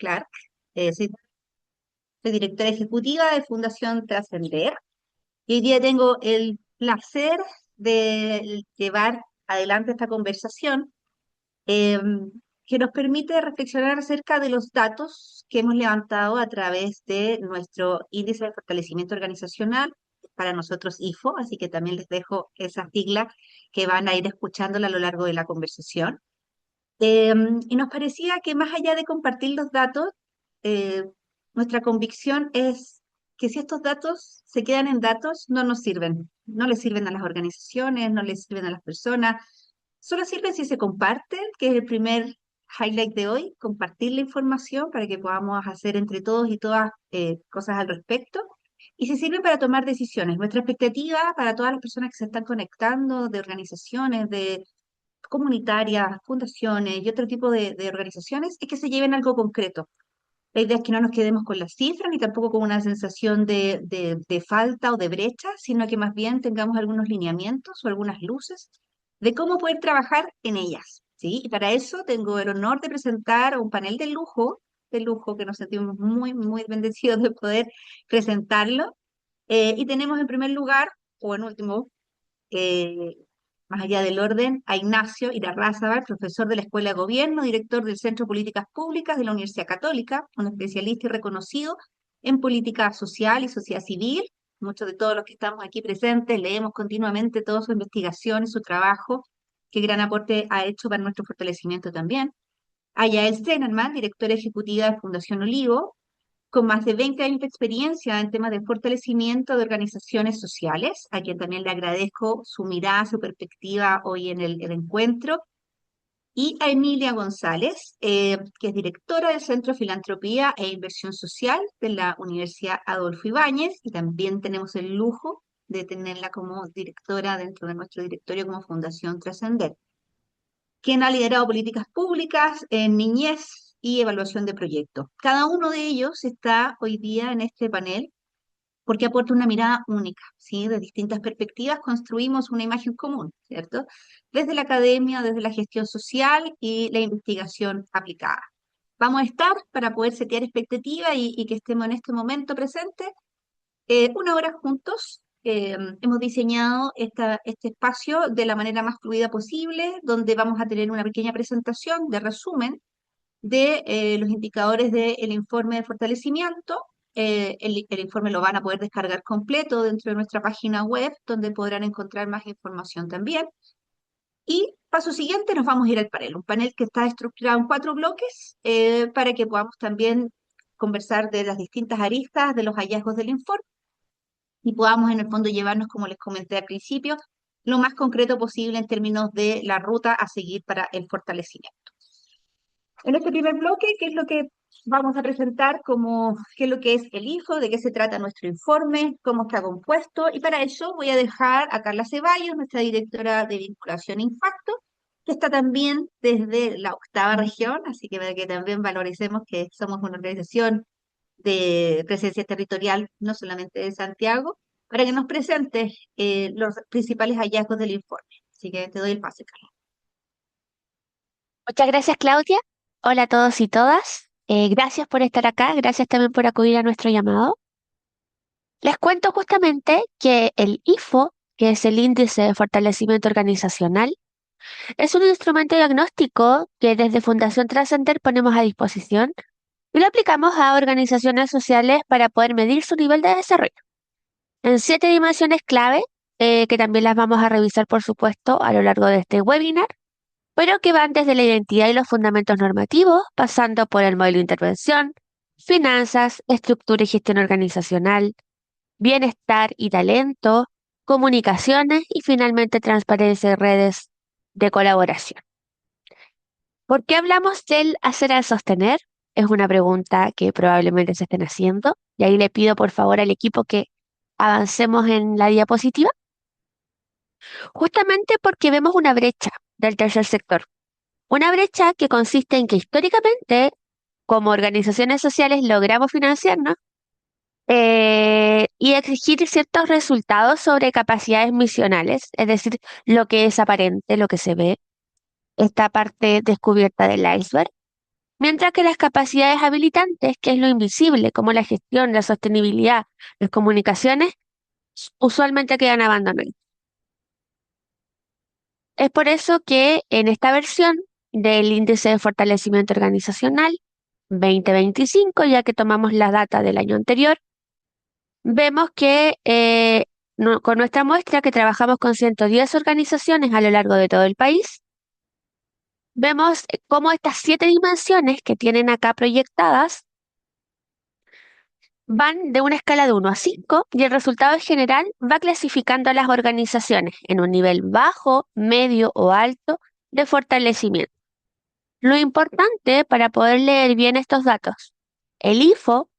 Clark. Soy directora ejecutiva de Fundación Trascender. Y hoy día tengo el placer de llevar adelante esta conversación eh, que nos permite reflexionar acerca de los datos que hemos levantado a través de nuestro índice de fortalecimiento organizacional, para nosotros IFO, así que también les dejo esa sigla que van a ir escuchándola a lo largo de la conversación. Eh, y nos parecía que más allá de compartir los datos, eh, nuestra convicción es que si estos datos se quedan en datos, no nos sirven. No les sirven a las organizaciones, no les sirven a las personas, solo sirven si se comparten, que es el primer highlight de hoy, compartir la información para que podamos hacer entre todos y todas cosas al respecto. Y si sirven para tomar decisiones. Nuestra expectativa para todas las personas que se están conectando, de organizaciones, de comunitarias, fundaciones y otro tipo de organizaciones, es que se lleven algo concreto. La idea es que no nos quedemos con las cifras ni tampoco con una sensación de falta o de brecha, sino que más bien tengamos algunos lineamientos o algunas luces de cómo poder trabajar en ellas, ¿sí? Y para eso tengo el honor de presentar a un panel de lujo que nos sentimos muy, muy bendecidos de poder presentarlo. Y tenemos en primer lugar, o en último, eh, más allá del orden, a Ignacio Irarrázaval, profesor de la Escuela de Gobierno, director del Centro de Políticas Públicas de la Universidad Católica, un especialista y reconocido en política social y sociedad civil. Muchos de todos los que estamos aquí presentes leemos continuamente toda su investigación y su trabajo, qué gran aporte ha hecho para nuestro fortalecimiento también. A Yael Steinerman, directora ejecutiva de Fundación Olivo, con más de 20 años de experiencia en temas de fortalecimiento de organizaciones sociales, a quien también le agradezco su mirada, su perspectiva hoy en el encuentro, y a Emilia González, que es directora del Centro de Filantropía e Inversión Social de la Universidad Adolfo Ibáñez, y también tenemos el lujo de tenerla como directora dentro de nuestro directorio como Fundación Trascender, quien ha liderado políticas públicas en niñez y evaluación de proyectos. Cada uno de ellos está hoy día en este panel porque aporta una mirada única, ¿sí? De distintas perspectivas construimos una imagen común, ¿cierto? Desde la academia, desde la gestión social y la investigación aplicada. Vamos a estar para poder setear expectativa y que estemos en este momento presentes una hora juntos. Hemos diseñado este espacio de la manera más fluida posible, donde vamos a tener una pequeña presentación de resumen de los indicadores del informe de fortalecimiento. El informe lo van a poder descargar completo dentro de nuestra página web, donde podrán encontrar más información también. Y paso siguiente, nos vamos a ir al panel, un panel que está estructurado en 4 bloques para que podamos también conversar de las distintas aristas de los hallazgos del informe y podamos en el fondo llevarnos, como les comenté al principio, lo más concreto posible en términos de la ruta a seguir para el fortalecimiento. En este primer bloque, ¿qué es lo que vamos a presentar como qué es lo que es el IFO, de qué se trata nuestro informe, cómo está compuesto? Y para eso voy a dejar a Carla Ceballos, nuestra directora de vinculación e impacto, que está también desde la 8ª región, así que para que también valoricemos que somos una organización de presencia territorial, no solamente de Santiago, para que nos presente los principales hallazgos del informe. Así que te doy el pase, Carla. Muchas gracias, Claudia. Hola a todos y todas. Gracias por estar acá, gracias también por acudir a nuestro llamado. Les cuento justamente que el IFO, que es el Índice de Fortalecimiento Organizacional, es un instrumento diagnóstico que desde Fundación Trascender ponemos a disposición y lo aplicamos a organizaciones sociales para poder medir su nivel de desarrollo en 7 dimensiones clave, que también las vamos a revisar, por supuesto, a lo largo de este webinar, pero que van desde la identidad y los fundamentos normativos, pasando por el modelo de intervención, finanzas, estructura y gestión organizacional, bienestar y talento, comunicaciones y finalmente transparencia y redes de colaboración. ¿Por qué hablamos del hacer al sostener? Es una pregunta que probablemente se estén haciendo y ahí le pido por favor al equipo que avancemos en la diapositiva, justamente porque vemos una brecha del tercer sector. Una brecha que consiste en que históricamente, como organizaciones sociales, logramos financiarnos y exigir ciertos resultados sobre capacidades misionales, es decir, lo que es aparente, lo que se ve, esta parte descubierta del iceberg. Mientras que las capacidades habilitantes, que es lo invisible, como la gestión, la sostenibilidad, las comunicaciones, usualmente quedan abandonadas. Es por eso que en esta versión del Índice de Fortalecimiento Organizacional 2025, ya que tomamos la data del año anterior, vemos que con nuestra muestra, que trabajamos con 110 organizaciones a lo largo de todo el país, vemos cómo estas 7 dimensiones que tienen acá proyectadas van de una escala de 1 a 5 y el resultado en general va clasificando a las organizaciones en un nivel bajo, medio o alto de fortalecimiento. Lo importante para poder leer bien estos datos, el IFO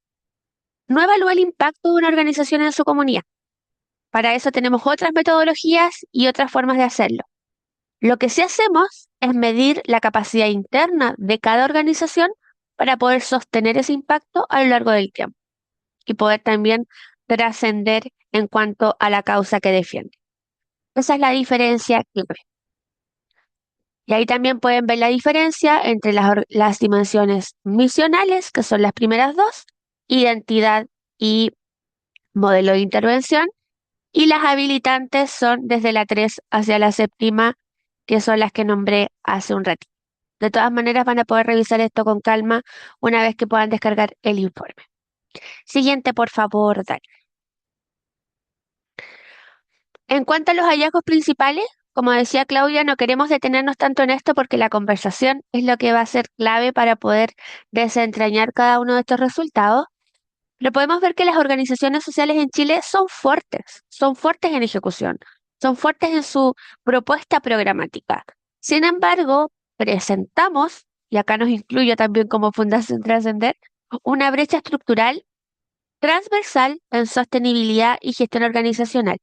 no evalúa el impacto de una organización en su comunidad. Para eso tenemos otras metodologías y otras formas de hacerlo. Lo que sí hacemos es medir la capacidad interna de cada organización para poder sostener ese impacto a lo largo del tiempo y poder también trascender en cuanto a la causa que defiende. Esa es la diferencia clave. Y ahí también pueden ver la diferencia entre las dimensiones misionales, que son las primeras dos, identidad y modelo de intervención, y las habilitantes son desde la 3 hacia la séptima, que son las que nombré hace un ratito. De todas maneras, van a poder revisar esto con calma una vez que puedan descargar el informe. Siguiente, por favor, Dani. En cuanto a los hallazgos principales, como decía Claudia, no queremos detenernos tanto en esto porque la conversación es lo que va a ser clave para poder desentrañar cada uno de estos resultados. Pero podemos ver que las organizaciones sociales en Chile son fuertes en ejecución, son fuertes en su propuesta programática. Sin embargo, presentamos, y acá nos incluyo también como Fundación Trascender, una brecha estructural transversal en sostenibilidad y gestión organizacional,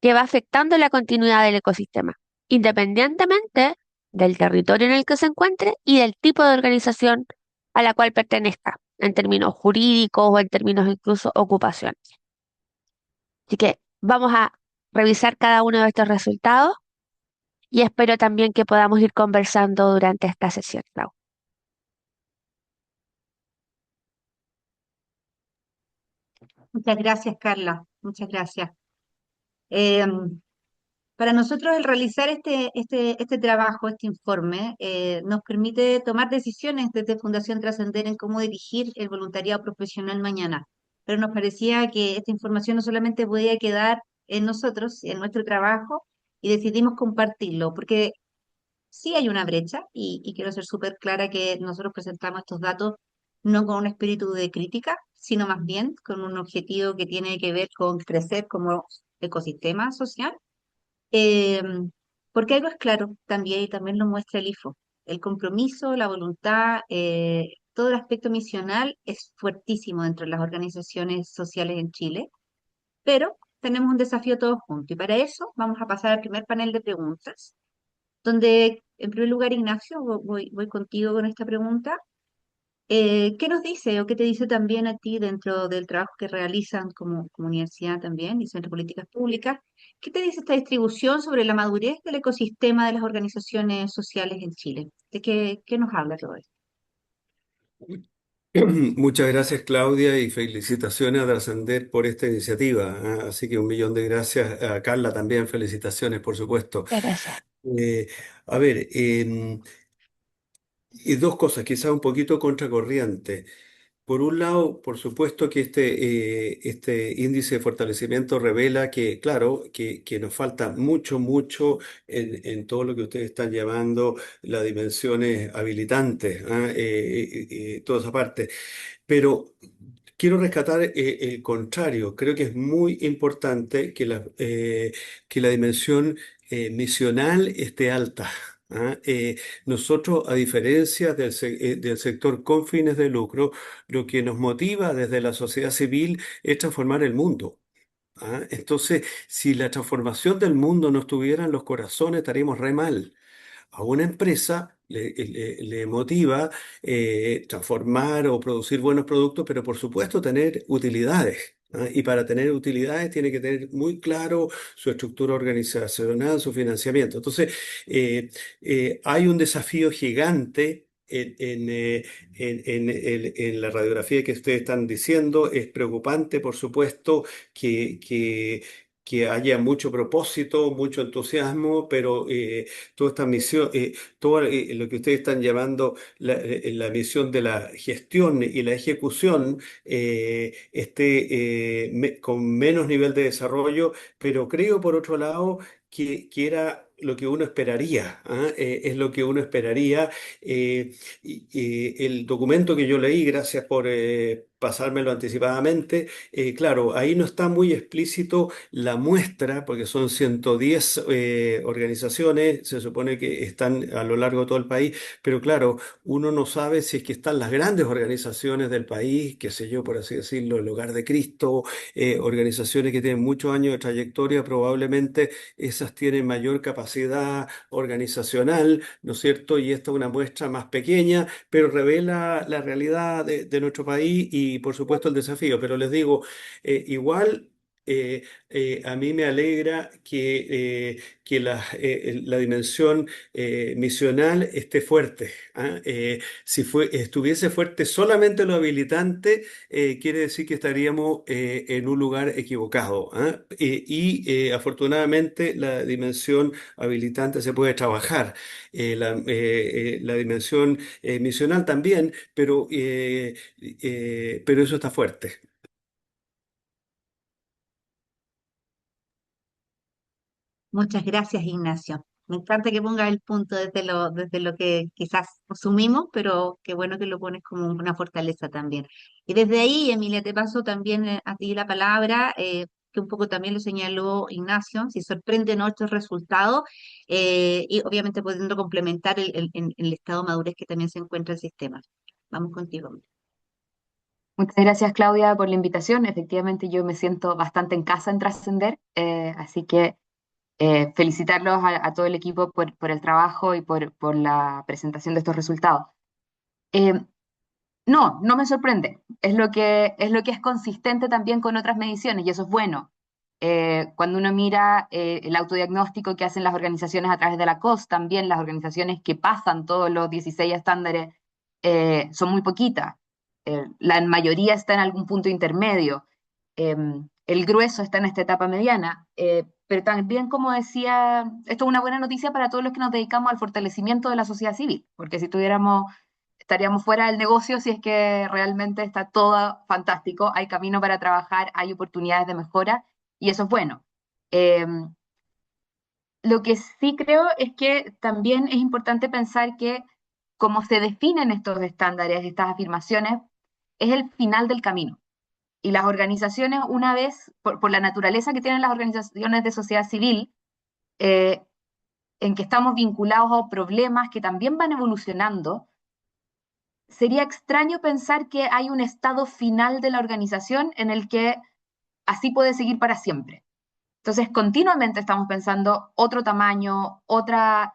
que va afectando la continuidad del ecosistema, independientemente del territorio en el que se encuentre y del tipo de organización a la cual pertenezca, en términos jurídicos o en términos incluso ocupacionales. Así que vamos a revisar cada uno de estos resultados y espero también que podamos ir conversando durante esta sesión, Clau. Muchas gracias, Carla. Muchas gracias. Em, para nosotros el realizar este trabajo, este informe, nos permite tomar decisiones desde Fundación Trascender en cómo dirigir el voluntariado profesional mañana. Pero nos parecía que esta información no solamente podía quedar en nosotros, en nuestro trabajo, y decidimos compartirlo, porque sí hay una brecha, y quiero ser súper clara que nosotros presentamos estos datos no con un espíritu de crítica, sino más bien con un objetivo que tiene que ver con crecer como ecosistema social. eh, Porque algo es claro también, y también lo muestra el IFO, el compromiso, la voluntad, todo el aspecto misional es fuertísimo dentro de las organizaciones sociales en Chile, pero tenemos un desafío todos juntos, y para eso vamos a pasar al primer panel de preguntas, donde en primer lugar, Ignacio, voy contigo con esta pregunta. ¿Qué nos dice o qué te dice también a ti dentro del trabajo que realizan como universidad también y Centro de Políticas Públicas? ¿Qué te dice esta distribución sobre la madurez del ecosistema de las organizaciones sociales en Chile? ¿De qué nos habla todo esto? Muchas gracias, Claudia, y felicitaciones a Trascender por esta iniciativa. Así que 1 millón de gracias a Carla también, felicitaciones, por supuesto. Muchas gracias. Eh, a ver, y dos cosas, quizás un poquito contracorriente. Por un lado, por supuesto que este índice de fortalecimiento revela que, claro, que nos falta mucho, mucho en todo lo que ustedes están llamando las dimensiones habilitantes, toda esa parte. Pero quiero rescatar el contrario. Creo que es muy importante que la dimensión misional esté alta. Nosotros, a diferencia del sector con fines de lucro, lo que nos motiva desde la sociedad civil es transformar el mundo. Entonces, si la transformación del mundo no estuviera en los corazones, estaríamos re mal. A una empresa le motiva transformar o producir buenos productos, pero por supuesto tener utilidades. Y para tener utilidades tiene que tener muy claro su estructura organizacional, su financiamiento. Entonces, hay un desafío gigante en la radiografía que ustedes están diciendo. Es preocupante, por supuesto, que, que, que haya mucho propósito, mucho entusiasmo, pero toda esta misión, todo lo que ustedes están llamando la misión de la gestión y la ejecución, esté con menos nivel de desarrollo, pero creo, por otro lado, que era lo que uno esperaría, ¿ah? Es lo que uno esperaría. El documento que yo leí, gracias por pasármelo anticipadamente, claro, ahí no está muy explícito la muestra, porque son 110 organizaciones, se supone que están a lo largo de todo el país, pero claro, uno no sabe si es que están las grandes organizaciones del país, qué sé yo, por así decirlo, el Hogar de Cristo, organizaciones que tienen muchos años de trayectoria, probablemente esas tienen mayor capacidad organizacional, ¿no es cierto? Y esta es una muestra más pequeña, pero revela la realidad de nuestro país y, por supuesto, el desafío. Pero les digo, igual. A mí me alegra que la dimensión misional esté fuerte. ¿Ah? Si estuviese fuerte solamente lo habilitante, quiere decir que estaríamos en un lugar equivocado. ¿Ah? Afortunadamente la dimensión habilitante se puede trabajar, la dimensión misional también, pero eso está fuerte. Muchas gracias, Ignacio. Me encanta que pongas el punto desde lo que quizás asumimos, pero qué bueno que lo pones como una fortaleza también. Y desde ahí, Emilia, te paso también a ti la palabra, que un poco también lo señaló Ignacio, si sorprenden nuestros resultados, y obviamente pudiendo complementar el estado de madurez que también se encuentra el sistema. Vamos contigo. Muchas gracias, Claudia, por la invitación. Efectivamente, yo me siento bastante en casa en Trascender, así que felicitarlos a todo el equipo por el trabajo y por la presentación de estos resultados. Eh, no, no me sorprende. Es lo que es consistente también con otras mediciones y eso es bueno. Cuando uno mira el autodiagnóstico que hacen las organizaciones a través de la COS, también las organizaciones que pasan todos los 16 estándares son muy poquitas. La mayoría está en algún punto intermedio. El grueso está en esta etapa mediana, pero también, como decía, esto es una buena noticia para todos los que nos dedicamos al fortalecimiento de la sociedad civil, porque si tuviéramos estaríamos fuera del negocio si es que realmente está todo fantástico, hay camino para trabajar, hay oportunidades de mejora y eso es bueno. Eh, lo que sí creo es que también es importante pensar que como se definen estos estándares, estas afirmaciones, es el final del camino. Y las organizaciones, una vez, por la naturaleza que tienen las organizaciones de sociedad civil, eh, en que estamos vinculados a problemas que también van evolucionando, sería extraño pensar que hay un estado final de la organización en el que así puede seguir para siempre. Entonces, continuamente estamos pensando otro tamaño, otra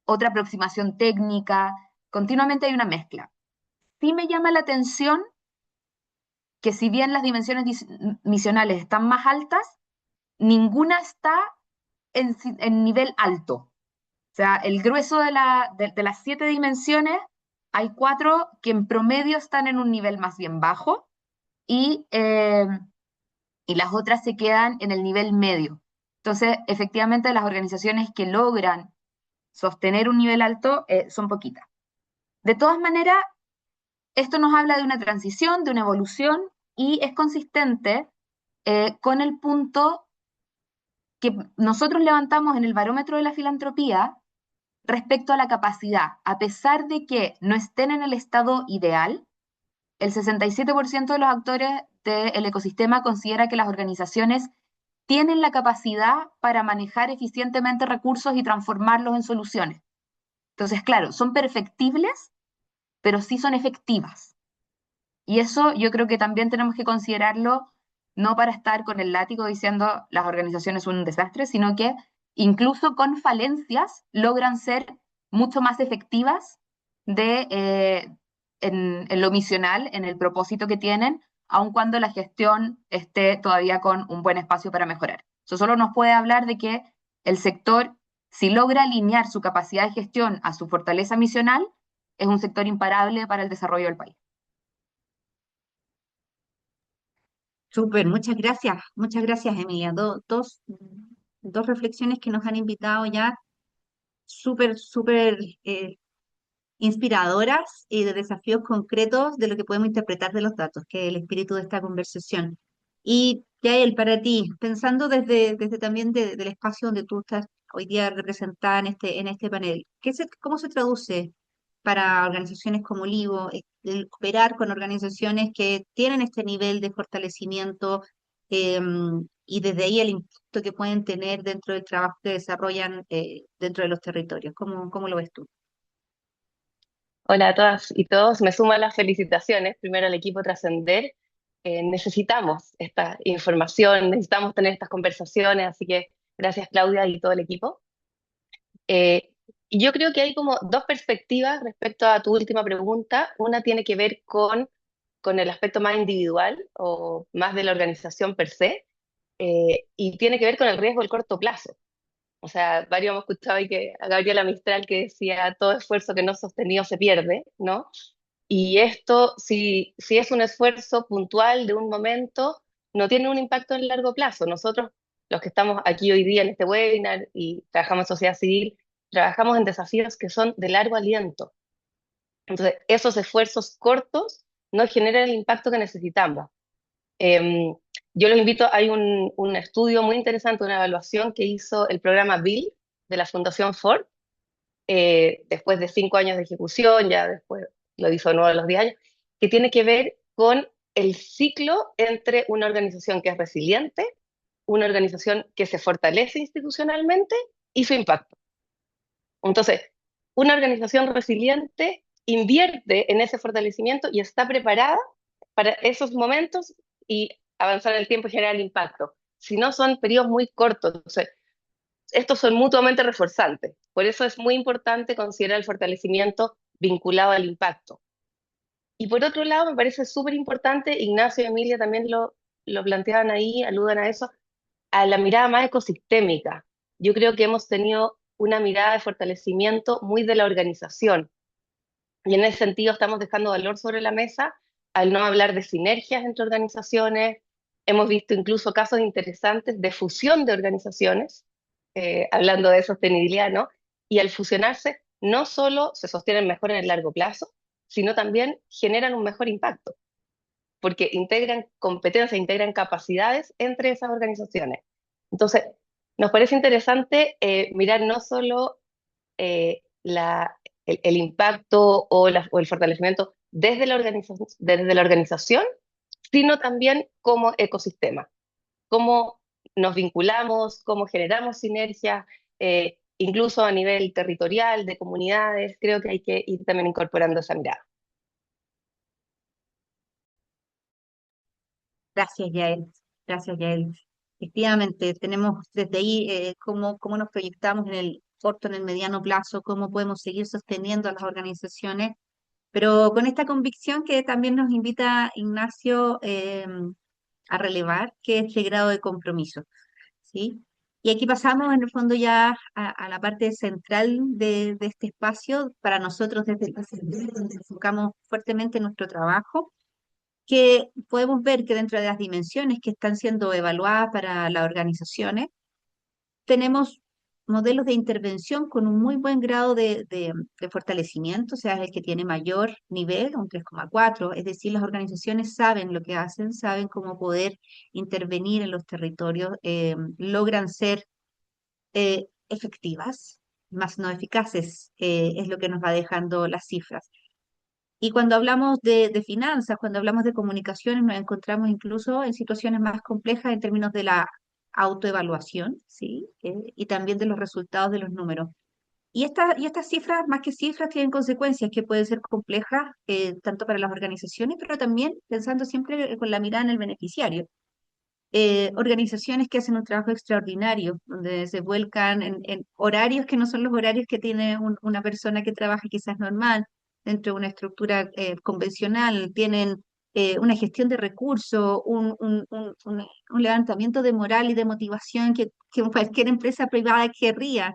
aproximación técnica, continuamente hay una mezcla. Sí me llama la atención que si bien las dimensiones misionales están más altas, ninguna está en nivel alto. O sea, el grueso de las 7 dimensiones, hay 4 que en promedio están en un nivel más bien bajo y, eh, y las otras se quedan en el nivel medio. Entonces, efectivamente, las organizaciones que logran sostener un nivel alto son poquitas. De todas maneras, esto nos habla de una transición, de una evolución y es consistente con el punto que nosotros levantamos en el barómetro de la filantropía respecto a la capacidad. A pesar de que no estén en el estado ideal, el 67% de los actores del ecosistema considera que las organizaciones tienen la capacidad para manejar eficientemente recursos y transformarlos en soluciones. Entonces, claro, son perfectibles, pero sí son efectivas. Y eso yo creo que también tenemos que considerarlo no para estar con el látigo diciendo las organizaciones son un desastre, sino que incluso con falencias logran ser mucho más efectivas en lo misional, en el propósito que tienen, aun cuando la gestión esté todavía con un buen espacio para mejorar. Eso solo nos puede hablar de que el sector, si logra alinear su capacidad de gestión a su fortaleza misional, es un sector imparable para el desarrollo del país. Súper, muchas gracias, Emilia. Dos reflexiones que nos han invitado ya súper inspiradoras y de desafíos concretos de lo que podemos interpretar de los datos, que es el espíritu de esta conversación. Y Yael, para ti, pensando desde también del espacio donde tú estás hoy día representada en este panel, ¿cómo se traduce para organizaciones como Livo el operar con organizaciones que tienen este nivel de fortalecimiento y desde ahí el impacto que pueden tener dentro del trabajo que desarrollan dentro de los territorios? ¿Cómo lo ves tú? Hola a todas y todos, me sumo a las felicitaciones, primero al equipo Trascender. Necesitamos esta información, necesitamos tener estas conversaciones, así que gracias Claudia y todo el equipo. Eh, y yo creo que hay como dos perspectivas respecto a tu última pregunta. Una tiene que ver con el aspecto más individual o más de la organización per se, y tiene que ver con el riesgo del corto plazo. O sea, varios hemos escuchado ahí que a Gabriela Mistral que decía, todo esfuerzo que no es sostenido se pierde, ¿no? Y esto, si es un esfuerzo puntual de un momento, no tiene un impacto en largo plazo. Nosotros, los que estamos aquí hoy día en este webinar y trabajamos en sociedad civil, trabajamos en desafíos que son de largo aliento. Entonces, esos esfuerzos cortos no generan el impacto que necesitamos. Em, yo los invito, hay un estudio muy interesante, una evaluación que hizo el programa Bill de la Fundación Ford, después de 5 años de ejecución, ya después lo hizo de nuevo a los 10 años, que tiene que ver con el ciclo entre una organización que es resiliente, una organización que se fortalece institucionalmente y su impacto. Entonces, una organización resiliente invierte en ese fortalecimiento y está preparada para esos momentos y avanzar en el tiempo y generar el impacto. Si no, son periodos muy cortos. Entonces, estos son mutuamente reforzantes. Por eso es muy importante considerar el fortalecimiento vinculado al impacto. Y por otro lado, me parece súper importante, Ignacio y Emilia también lo planteaban ahí, aludan a eso, a la mirada más ecosistémica. Yo creo que hemos tenido una mirada de fortalecimiento muy de la organización. Y en ese sentido estamos dejando valor sobre la mesa al no hablar de sinergias entre organizaciones. Hemos visto incluso casos interesantes de fusión de organizaciones, hablando de sostenibilidad, ¿no? Y al fusionarse, no solo se sostienen mejor en el largo plazo, sino también generan un mejor impacto, porque integran competencias, integran capacidades entre esas organizaciones. Entonces, nos parece interesante mirar no solo el impacto o el fortalecimiento desde la organización, sino también como ecosistema, cómo nos vinculamos, cómo generamos sinergias, incluso a nivel territorial, de comunidades, creo que hay que ir también incorporando esa mirada. Gracias, Yael. Gracias, Yael. Efectivamente, tenemos desde ahí cómo nos proyectamos en el corto, en el mediano plazo, cómo podemos seguir sosteniendo a las organizaciones, pero con esta convicción que también nos invita Ignacio a relevar, que es el grado de compromiso, ¿sí? Y aquí pasamos en el fondo ya a la parte central de este espacio, para nosotros desde el donde enfocamos fuertemente nuestro trabajo, que podemos ver que dentro de las dimensiones que están siendo evaluadas para las organizaciones, tenemos modelos de intervención con un muy buen grado de fortalecimiento, o sea, es el que tiene mayor nivel, un 3,4, es decir, las organizaciones saben lo que hacen, saben cómo poder intervenir en los territorios, logran ser efectivas, más no eficaces, es lo que nos va dejando las cifras. Y cuando hablamos de finanzas, cuando hablamos de comunicaciones, nos encontramos incluso en situaciones más complejas en términos de la autoevaluación, ¿sí? Y también de los resultados de los números. Y estas cifras, más que cifras, tienen consecuencias que pueden ser complejas, tanto para las organizaciones, pero también pensando siempre con la mirada en el beneficiario. Organizaciones que hacen un trabajo extraordinario, donde se vuelcan en horarios que no son los horarios que tiene una persona que trabaja quizás normal dentro de una estructura convencional, tienen una gestión de recursos, un levantamiento de moral y de motivación que cualquier empresa privada querría,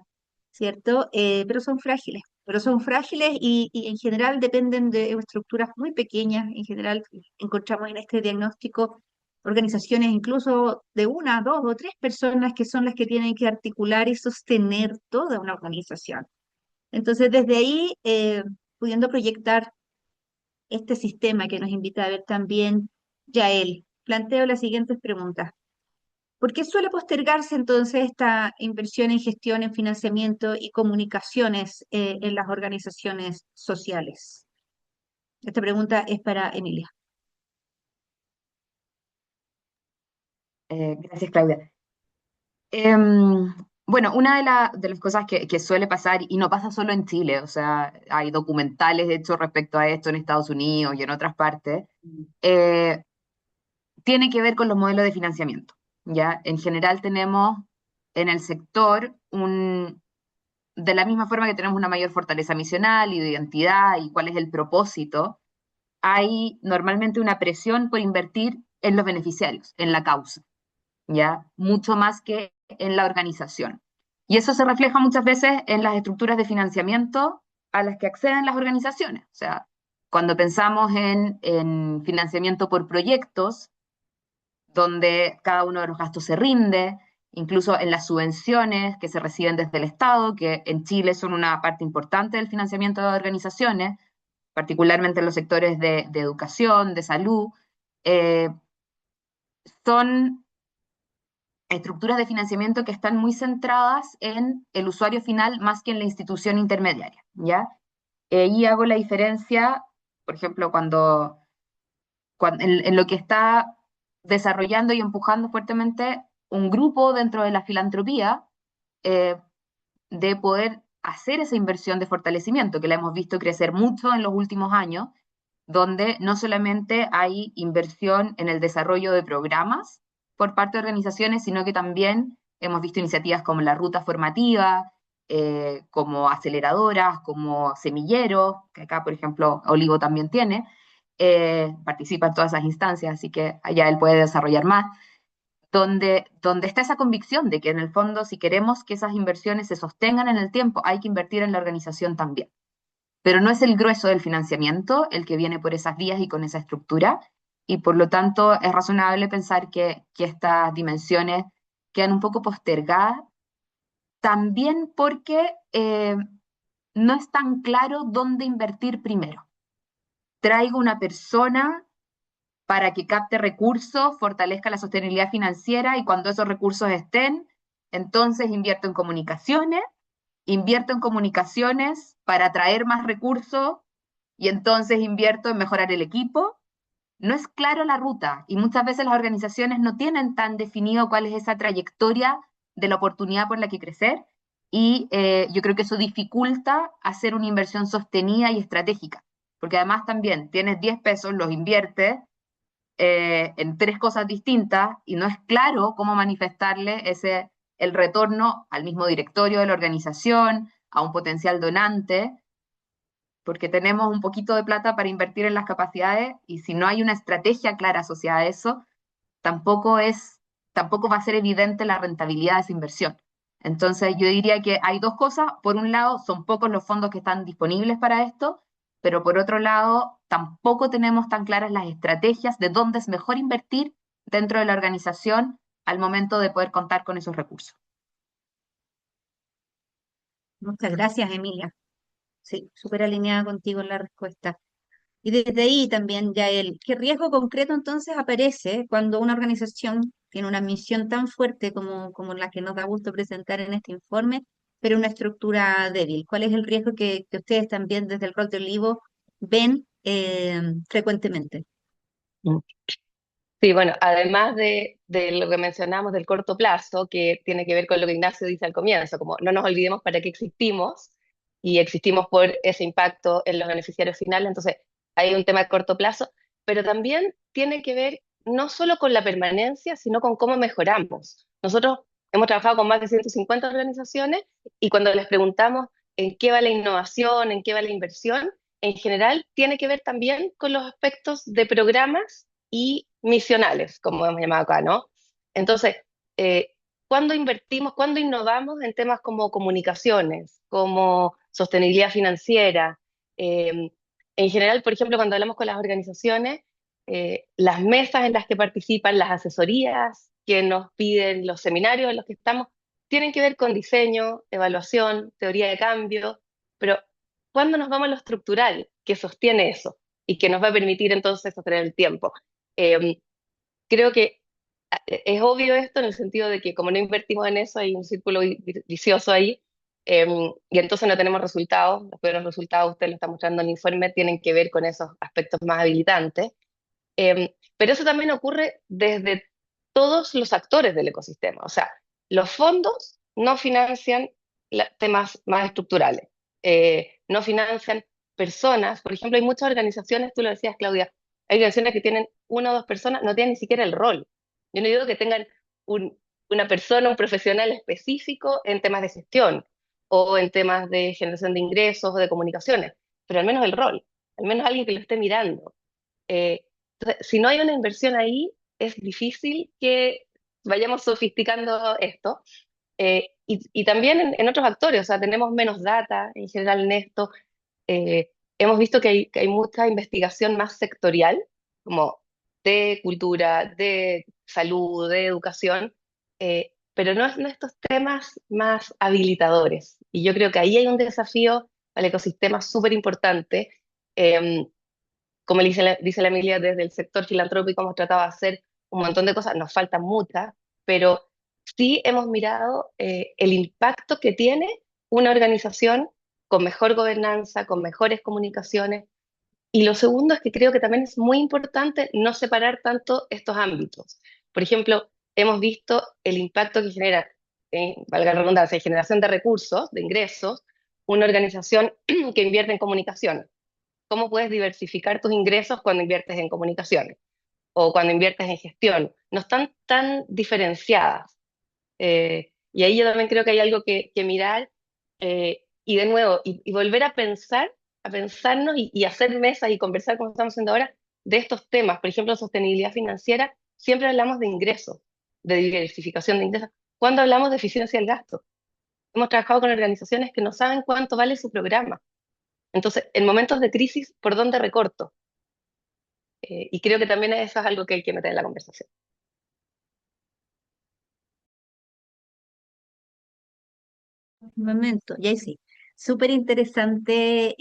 ¿cierto? Pero son frágiles. pero son frágiles y en general dependen de estructuras muy pequeñas. En general encontramos en este diagnóstico organizaciones incluso de una, dos o tres personas que son las que tienen que articular y sostener toda una organización. Entonces, desde ahí, pudiendo proyectar este sistema que nos invita a ver también Yael, planteo las siguientes preguntas. ¿Por qué suele postergarse entonces esta inversión en gestión, en financiamiento y comunicaciones en las organizaciones sociales? Esta pregunta es para Emilia. Gracias, Claudia. Bueno, una de las cosas que suele pasar, y no pasa solo en Chile, o sea, hay documentales hechos respecto a esto en Estados Unidos y en otras partes, eh, tiene que ver con los modelos de financiamiento, ¿ya? En general tenemos en el sector de la misma forma que tenemos una mayor fortaleza misional y de identidad y cuál es el propósito, hay normalmente una presión por invertir en los beneficiarios, en la causa, ¿ya? Mucho más que en la organización. Y eso se refleja muchas veces en las estructuras de financiamiento a las que acceden las organizaciones. O sea, cuando pensamos en financiamiento por proyectos, donde cada uno de los gastos se rinde, incluso en las subvenciones que se reciben desde el Estado, que en Chile son una parte importante del financiamiento de organizaciones, particularmente en los sectores de educación, de salud, eh, son estructuras de financiamiento que están muy centradas en el usuario final más que en la institución intermediaria, ¿ya? Y hago la diferencia, por ejemplo, en lo que está desarrollando y empujando fuertemente un grupo dentro de la filantropía, eh, de poder hacer esa inversión de fortalecimiento, que la hemos visto crecer mucho en los últimos años, donde no solamente hay inversión en el desarrollo de programas por parte de organizaciones, sino que también hemos visto iniciativas como la ruta formativa, como aceleradoras, como semilleros, que acá, por ejemplo, Olivo también tiene, participa en todas esas instancias, así que allá él puede desarrollar más, donde está esa convicción de que en el fondo, si queremos que esas inversiones se sostengan en el tiempo, hay que invertir en la organización también. Pero no es el grueso del financiamiento el que viene por esas vías y con esa estructura, y por lo tanto es razonable pensar que estas dimensiones quedan un poco postergadas, también porque no es tan claro dónde invertir primero. Traigo una persona para que capte recursos, fortalezca la sostenibilidad financiera y cuando esos recursos estén, entonces invierto en comunicaciones para atraer más recursos y entonces invierto en mejorar el equipo. No es claro la ruta y muchas veces las organizaciones no tienen tan definido cuál es esa trayectoria de la oportunidad por la que crecer y yo creo que eso dificulta hacer una inversión sostenida y estratégica, porque además también tienes 10 pesos, los inviertes en tres cosas distintas y no es claro cómo manifestarle el retorno al mismo directorio de la organización, a un potencial donante, porque tenemos un poquito de plata para invertir en las capacidades y si no hay una estrategia clara asociada a eso, tampoco tampoco va a ser evidente la rentabilidad de esa inversión. Entonces yo diría que hay dos cosas. Por un lado, son pocos los fondos que están disponibles para esto, pero por otro lado, tampoco tenemos tan claras las estrategias de dónde es mejor invertir dentro de la organización al momento de poder contar con esos recursos. Muchas gracias, Emilia. Sí, súper alineada contigo en la respuesta. Y desde ahí también, Yael, ¿qué riesgo concreto entonces aparece cuando una organización tiene una misión tan fuerte como la que nos da gusto presentar en este informe, pero una estructura débil? ¿Cuál es el riesgo que ustedes también desde el rol de Olivo ven frecuentemente? Mm. Sí, bueno, además de lo que mencionamos del corto plazo, que tiene que ver con lo que Ignacio dice al comienzo, como no nos olvidemos para qué existimos y existimos por ese impacto en los beneficiarios finales, entonces hay un tema de corto plazo, pero también tiene que ver no solo con la permanencia, sino con cómo mejoramos. Nosotros hemos trabajado con más de 150 organizaciones y cuando les preguntamos en qué va la innovación, en qué va la inversión, en general tiene que ver también con los aspectos de programas y misionales, como hemos llamado acá, ¿no? Entonces, ¿cuándo invertimos, cuándo innovamos en temas como comunicaciones, como sostenibilidad financiera. En general, por ejemplo, cuando hablamos con las organizaciones, las mesas en las que participan, las asesorías que nos piden, los seminarios en los que estamos, tienen que ver con diseño, evaluación, teoría de cambio, pero ¿cuándo nos vamos a lo estructural que sostiene eso y que nos va a permitir entonces sostener el tiempo? Eh, Creo que es obvio esto en el sentido de que como no invertimos en eso, hay un círculo vicioso ahí, y entonces no tenemos resultados. Los peores resultados, usted lo está mostrando en el informe, tienen que ver con esos aspectos más habilitantes. Pero eso también ocurre desde todos los actores del ecosistema. O sea, los fondos no financian temas más estructurales, no financian personas. Por ejemplo, hay muchas organizaciones, tú lo decías, Claudia, hay organizaciones que tienen una o dos personas, no tienen ni siquiera el rol. Yo no digo que tengan una persona, un profesional específico en temas de gestión o en temas de generación de ingresos o de comunicaciones, pero al menos el rol, al menos alguien que lo esté mirando. Eh, entonces, si no hay una inversión ahí, es difícil que vayamos sofisticando esto. Y también en otros actores, o sea, tenemos menos data en general en esto. Hemos visto que hay mucha investigación más sectorial, como de cultura, de salud, de educación, pero no estos temas más habilitadores. Y yo creo que ahí hay un desafío al ecosistema súper importante. Como dice la Emilia, desde el sector filantrópico hemos tratado de hacer un montón de cosas, nos faltan muchas, pero sí hemos mirado el impacto que tiene una organización con mejor gobernanza, con mejores comunicaciones. Y lo segundo es que creo que también es muy importante no separar tanto estos ámbitos. Por ejemplo, hemos visto el impacto que genera, valga la redundancia, generación de recursos, de ingresos, una organización que invierte en comunicación. ¿Cómo puedes diversificar tus ingresos cuando inviertes en comunicaciones o cuando inviertes en gestión? No están tan diferenciadas. Y ahí yo también creo que hay algo que mirar, y de nuevo, y volver a pensarnos y hacer mesas y conversar como estamos haciendo ahora de estos temas. Por ejemplo, sostenibilidad financiera, siempre hablamos de ingresos, de diversificación de ingresos. ¿Cuándo hablamos de eficiencia del gasto? Hemos trabajado con organizaciones que no saben cuánto vale su programa. Entonces, en momentos de crisis, ¿por dónde recorto? Y creo que también eso es algo que hay que meter en la conversación. Momento, ya sí. Súper interesante,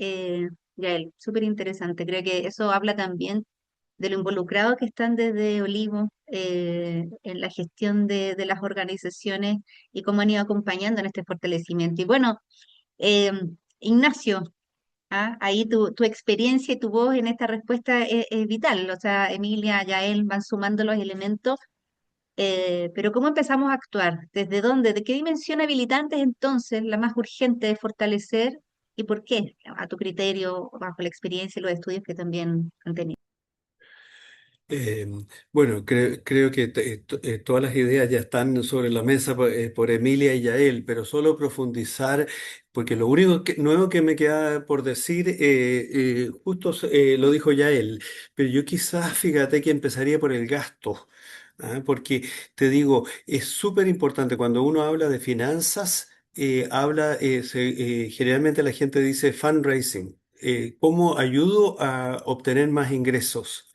Yael, súper interesante. Creo que eso habla también de lo involucrados que están desde Olivo en la gestión de las organizaciones y cómo han ido acompañando en este fortalecimiento. Y bueno, eh, Ignacio, ahí tu experiencia y tu voz en esta respuesta es vital. O sea, Emilia, Yael van sumando los elementos, pero ¿cómo empezamos a actuar? ¿Desde dónde? ¿De qué dimensión habilitante es entonces la más urgente de fortalecer y por qué? A tu criterio, bajo la experiencia y los estudios que también han tenido. Eh, bueno, creo que todas las ideas ya están sobre la mesa por Emilia y Yael, pero solo profundizar, porque lo único nuevo que me queda por decir, justo lo dijo Yael, pero yo quizás, fíjate que empezaría por el gasto. Porque te digo, es súper importante cuando uno habla de finanzas, generalmente la gente dice fundraising. ¿Cómo ayudo a obtener más ingresos?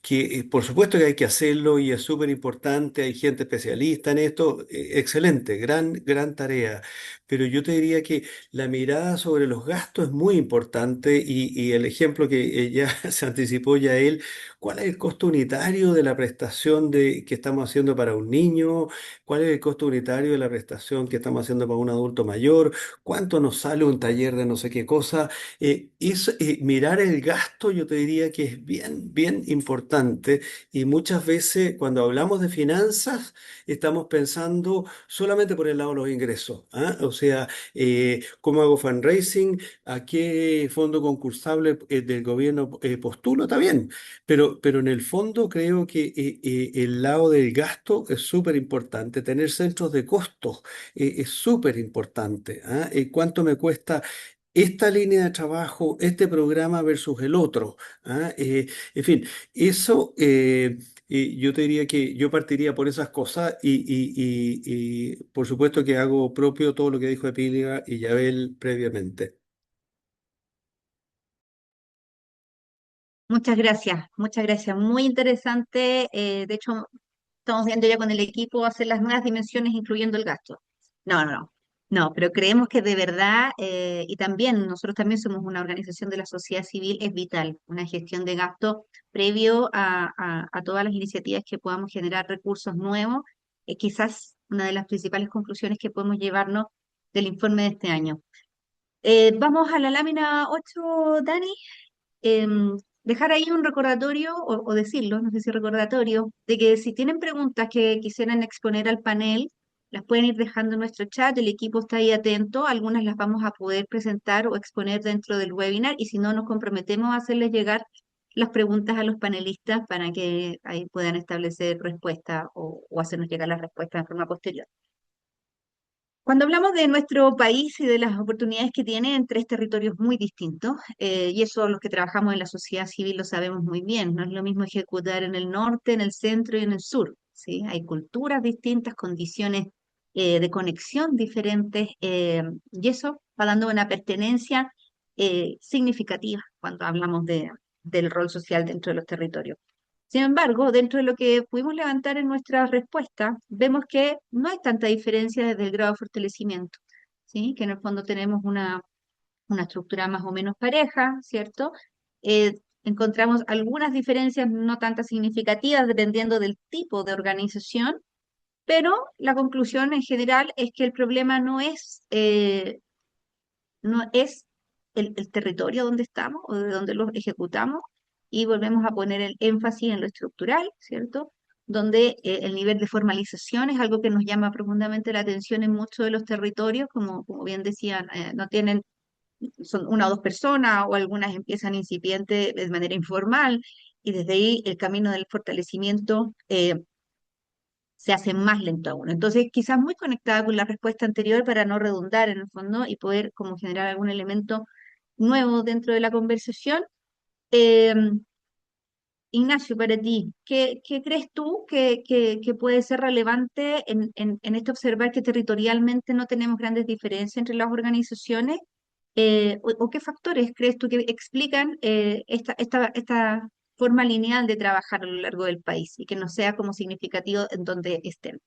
Que por supuesto que hay que hacerlo y es súper importante, hay gente especialista en esto, excelente, gran tarea, pero yo te diría que la mirada sobre los gastos es muy importante y el ejemplo que ya se anticipó ya él, ¿cuál es el costo unitario de la prestación que estamos haciendo para un niño? ¿Cuál es el costo unitario de la prestación que estamos haciendo para un adulto mayor? ¿Cuánto nos sale un taller de no sé qué cosa? Mirar el gasto yo te diría que es bien importante y muchas veces cuando hablamos de finanzas estamos pensando solamente por el lado de los ingresos. O sea, ¿cómo hago fundraising? ¿A qué fondo concursable del gobierno postulo? Está bien, pero en el fondo creo que el lado del gasto es súper importante. Tener centros de costos es súper importante. ¿Cuánto me cuesta esta línea de trabajo, este programa versus el otro? En fin, eso Y yo te diría que yo partiría por esas cosas y por supuesto que hago propio todo lo que dijo Epíliga y Yabel previamente. Muchas gracias, muchas gracias. Muy interesante. De hecho, estamos viendo ya con el equipo hacer las nuevas dimensiones, incluyendo el gasto. No, no, no. No, pero creemos que de verdad, y también nosotros también somos una organización de la sociedad civil, es vital una gestión de gasto previo a todas las iniciativas que podamos generar recursos nuevos. Quizás una de las principales conclusiones que podemos llevarnos del informe de este año. Vamos a la lámina 8, Dani. Dejar ahí un recordatorio o decirlo, no sé si recordatorio, de que si tienen preguntas que quisieran exponer al panel, las pueden ir dejando en nuestro chat, el equipo está ahí atento, algunas las vamos a poder presentar o exponer dentro del webinar y si no nos comprometemos a hacerles llegar las preguntas a los panelistas para que ahí puedan establecer respuesta o hacernos llegar las respuestas en forma posterior. Cuando hablamos de nuestro país y de las oportunidades que tiene en tres territorios muy distintos, y eso los que trabajamos en la sociedad civil lo sabemos muy bien, no es lo mismo ejecutar en el norte, en el centro y en el sur, ¿sí? Hay culturas distintas, condiciones de conexión diferentes, y eso va dando una pertenencia significativa cuando hablamos del rol social dentro de los territorios. Sin embargo, dentro de lo que pudimos levantar en nuestra respuesta, vemos que no hay tanta diferencia desde el grado de fortalecimiento, ¿sí? Que en el fondo tenemos una estructura más o menos pareja, ¿cierto? Encontramos algunas diferencias no tantas significativas dependiendo del tipo de organización, pero la conclusión en general es que el problema no es el territorio donde estamos o de donde lo ejecutamos, y volvemos a poner el énfasis en lo estructural, ¿cierto? Donde el nivel de formalización es algo que nos llama profundamente la atención en muchos de los territorios, como bien decían, no tienen, son una o dos personas o algunas empiezan incipiente de manera informal, y desde ahí el camino del fortalecimiento se hace más lento aún. Entonces, quizás muy conectada con la respuesta anterior para no redundar en el fondo y poder como generar algún elemento nuevo dentro de la conversación. Eh, Ignacio, para ti, ¿qué crees tú que puede ser relevante en este observar que territorialmente no tenemos grandes diferencias entre las organizaciones? ¿O qué factores crees tú que explican esta forma lineal de trabajar a lo largo del país y que no sea como significativo en donde estén?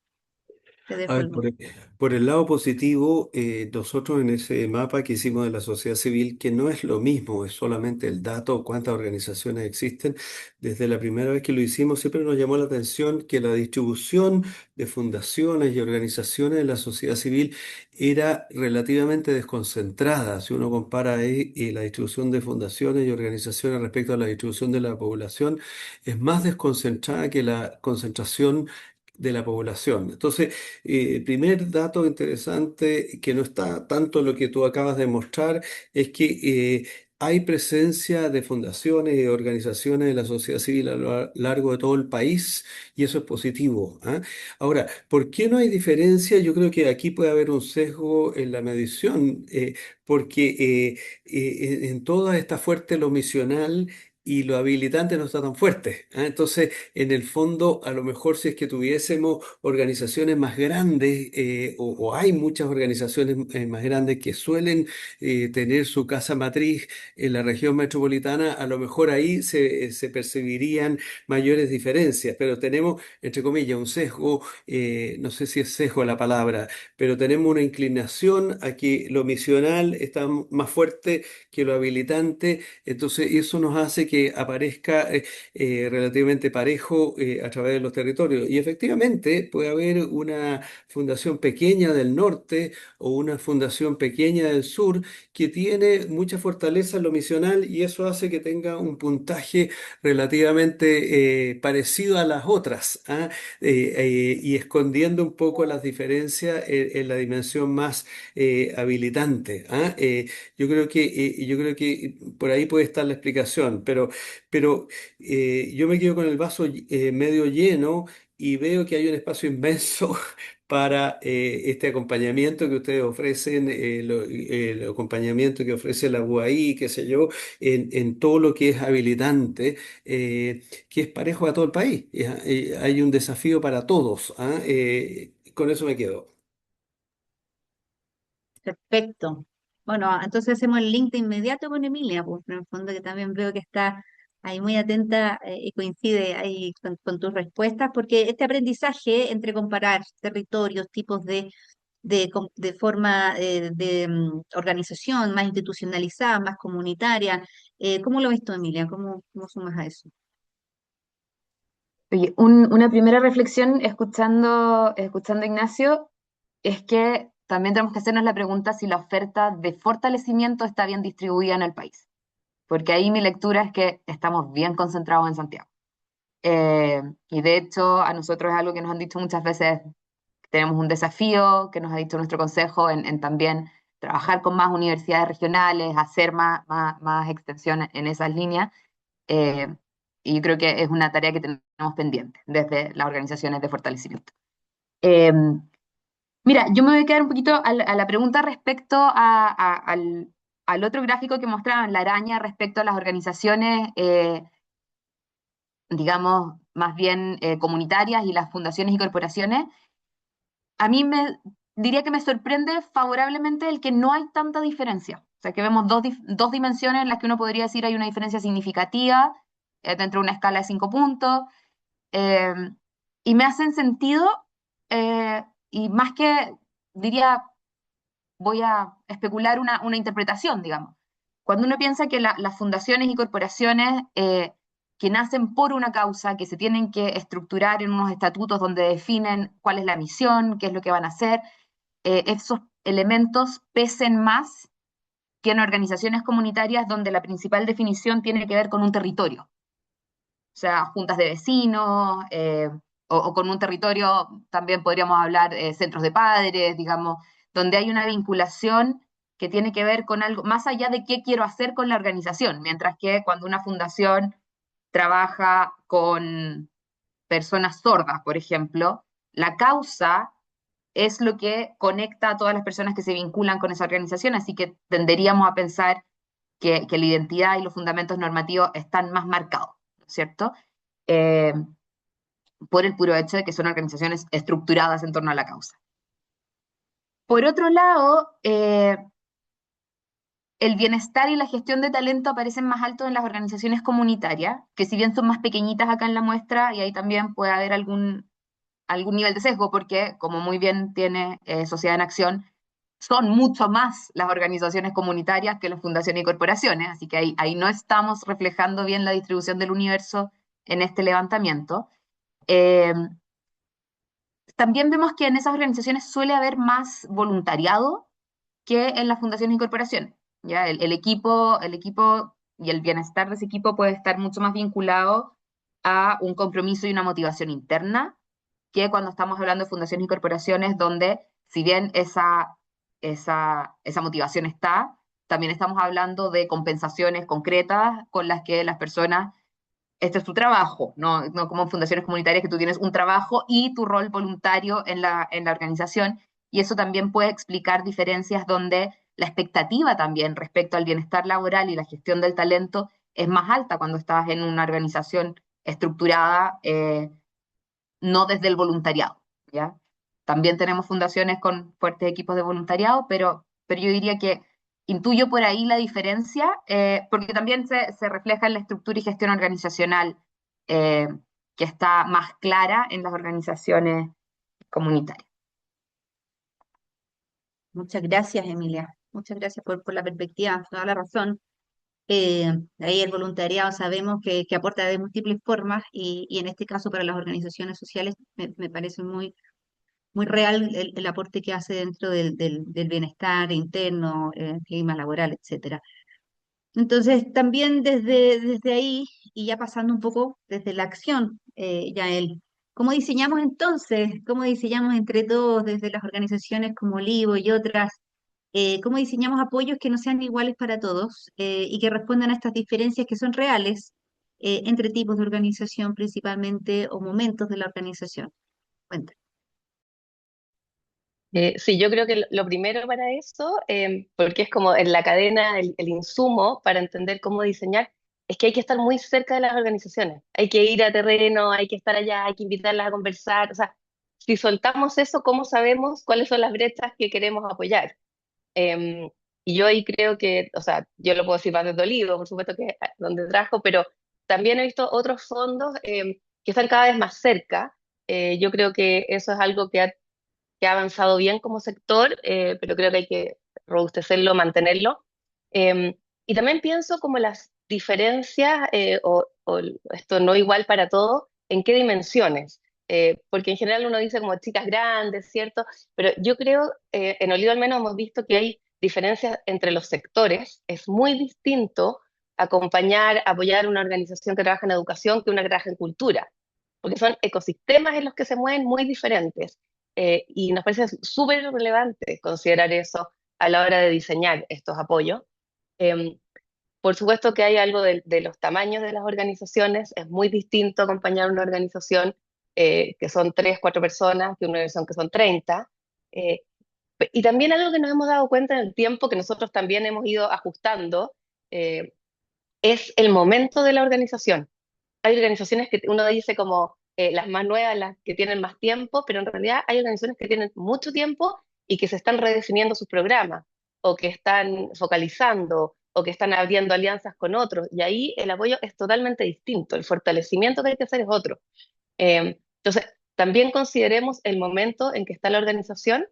Te A dejo ver, el micrófono. por el lado positivo, nosotros en ese mapa que hicimos de la sociedad civil, que no es lo mismo, es solamente el dato, cuántas organizaciones existen, desde la primera vez que lo hicimos siempre nos llamó la atención que la distribución de fundaciones y organizaciones de la sociedad civil era relativamente desconcentrada. Si uno compara ahí la distribución de fundaciones y organizaciones respecto a la distribución de la población, es más desconcentrada que la concentración de la población. Entonces, primer dato interesante que no está tanto en lo que tú acabas de mostrar es que hay presencia de fundaciones y de organizaciones de la sociedad civil a lo largo de todo el país y eso es positivo, ¿ah? Ahora, ¿por qué no hay diferencia? Yo creo que aquí puede haber un sesgo en la medición, porque en toda esta fuerte lo misional y lo habilitante no está tan fuerte, ¿ah? Entonces, en el fondo, a lo mejor si es que tuviésemos organizaciones más grandes, o hay muchas organizaciones más grandes que suelen tener su casa matriz en la región metropolitana, a lo mejor ahí se percibirían mayores diferencias, pero tenemos, entre comillas, un sesgo, no sé si es sesgo la palabra, pero tenemos una inclinación a que lo misional está más fuerte que lo habilitante, entonces eso nos hace que aparezca relativamente parejo a través de los territorios. Y efectivamente puede haber una fundación pequeña del norte o una fundación pequeña del sur que tiene mucha fortaleza en lo misional y eso hace que tenga un puntaje relativamente parecido a las otras, ¿ah? Y escondiendo un poco las diferencias en la dimensión más habilitante, ¿ah? Yo creo que por ahí puede estar la explicación, pero pero yo me quedo con el vaso medio lleno y veo que hay un espacio inmenso para este acompañamiento que ustedes ofrecen, el acompañamiento que ofrece la UAI, qué sé yo, en todo lo que es habilitante, que es parejo a todo el país. Hay un desafío para todos, ¿ah? Con eso me quedo. Perfecto. Bueno, entonces hacemos el link de inmediato con Emilia, pues en el fondo que también veo que está ahí muy atenta y coincide ahí con tus respuestas, porque este aprendizaje entre comparar territorios, tipos de forma organización más institucionalizada, más comunitaria, ¿cómo lo ves tú, Emilia? ¿Cómo sumas a eso? Oye, una primera reflexión escuchando a Ignacio es que también tenemos que hacernos la pregunta si la oferta de fortalecimiento está bien distribuida en el país, porque ahí mi lectura es que estamos bien concentrados en Santiago. Y de hecho, a nosotros es algo que nos han dicho muchas veces, tenemos un desafío que nos ha dicho nuestro consejo en también trabajar con más universidades regionales, hacer más extensión en esas líneas. Eh, y yo creo que es una tarea que tenemos pendiente desde las organizaciones de fortalecimiento. Eh, Mira, yo me voy a quedar un poquito a la pregunta respecto al otro gráfico que mostraban, la araña respecto a las organizaciones, digamos, más bien comunitarias y las fundaciones y corporaciones. A mí diría que me sorprende favorablemente el que no hay tanta diferencia. O sea, que vemos dos dimensiones en las que uno podría decir hay una diferencia significativa dentro de una escala de 5 puntos. eh, y me hacen sentido, y más que, diría, voy a especular una interpretación, digamos. Cuando uno piensa que las fundaciones y corporaciones que nacen por una causa, que se tienen que estructurar en unos estatutos donde definen cuál es la misión, qué es lo que van a hacer, esos elementos pesen más que en organizaciones comunitarias donde la principal definición tiene que ver con un territorio, o sea, juntas de vecinos, o con un territorio, también podríamos hablar centros de padres, digamos, donde hay una vinculación que tiene que ver con algo más allá de qué quiero hacer con la organización, mientras que cuando una fundación trabaja con personas sordas, por ejemplo, la causa es lo que conecta a todas las personas que se vinculan con esa organización, así que tenderíamos a pensar que la identidad y los fundamentos normativos están más marcados, ¿no es cierto? Eh, por el puro hecho de que son organizaciones estructuradas en torno a la causa. Por otro lado, el bienestar y la gestión de talento aparecen más altos en las organizaciones comunitarias, que si bien son más pequeñitas acá en la muestra, y ahí también puede haber algún nivel de sesgo, porque como muy bien tiene Sociedad en Acción, son mucho más las organizaciones comunitarias que las fundaciones y corporaciones, así que ahí no estamos reflejando bien la distribución del universo en este levantamiento. Eh, También vemos que en esas organizaciones suele haber más voluntariado que en las fundaciones y corporaciones. ¿Ya? El equipo y el bienestar de ese equipo puede estar mucho más vinculado a un compromiso y una motivación interna que cuando estamos hablando de fundaciones y corporaciones, donde si bien esa motivación está, también estamos hablando de compensaciones concretas con las que las personas, este es tu trabajo, no como en fundaciones comunitarias que tú tienes un trabajo y tu rol voluntario en la organización, y eso también puede explicar diferencias donde la expectativa también respecto al bienestar laboral y la gestión del talento es más alta cuando estás en una organización estructurada, no desde el voluntariado, ¿ya? También tenemos fundaciones con fuertes equipos de voluntariado, pero yo diría que intuyo por ahí la diferencia, porque también se refleja en la estructura y gestión organizacional eh, que está más clara en las organizaciones comunitarias. Muchas gracias, Emilia. Muchas gracias por la perspectiva, toda la razón. Ahí el voluntariado sabemos que aporta de múltiples formas y en este caso para las organizaciones sociales me parece muy real el aporte que hace dentro del bienestar interno, clima laboral, etcétera. Entonces, también desde ahí, y ya pasando un poco desde la acción, Yael, ¿cómo diseñamos entonces? ¿Cómo diseñamos entre todos, desde las organizaciones como Livo y otras? cómo diseñamos apoyos que no sean iguales para todos y que respondan a estas diferencias que son reales entre tipos de organización principalmente o momentos de la organización. Cuenta. Sí, yo creo que lo primero para eso, porque es como en la cadena, el insumo para entender cómo diseñar, es que hay que estar muy cerca de las organizaciones. Hay que ir a terreno, hay que estar allá, hay que invitarlas a conversar. O sea, si soltamos eso, ¿cómo sabemos cuáles son las brechas que queremos apoyar? Eh, y yo ahí creo que, o sea, yo lo puedo decir más desde Olivo, por supuesto que es donde trabajo, pero también he visto otros fondos que están cada vez más cerca. Yo creo que eso es algo que ha avanzado bien como sector, pero creo que hay que robustecerlo, mantenerlo. Y también pienso como las diferencias, o esto no igual para todos, en qué dimensiones. Porque en general uno dice como chicas grandes, ¿cierto? Pero yo creo, en Olivo al menos hemos visto que hay diferencias entre los sectores. Es muy distinto acompañar, apoyar una organización que trabaja en educación que una que trabaja en cultura, porque son ecosistemas en los que se mueven muy diferentes. Y nos parece súper relevante considerar eso a la hora de diseñar estos apoyos. Em, por supuesto que hay algo de los tamaños de las organizaciones, es muy distinto acompañar una organización que son 3, 4 personas que una organización que son 30. eh, y también algo que nos hemos dado cuenta en el tiempo, que nosotros también hemos ido ajustando, eh, es el momento de la organización. Hay organizaciones que uno dice como las más nuevas, las que tienen más tiempo, pero en realidad hay organizaciones que tienen mucho tiempo y que se están redefiniendo sus programas, o que están focalizando, o que están abriendo alianzas con otros, y ahí el apoyo es totalmente distinto, el fortalecimiento que hay que hacer es otro. Entonces, también consideremos el momento en que está la organización,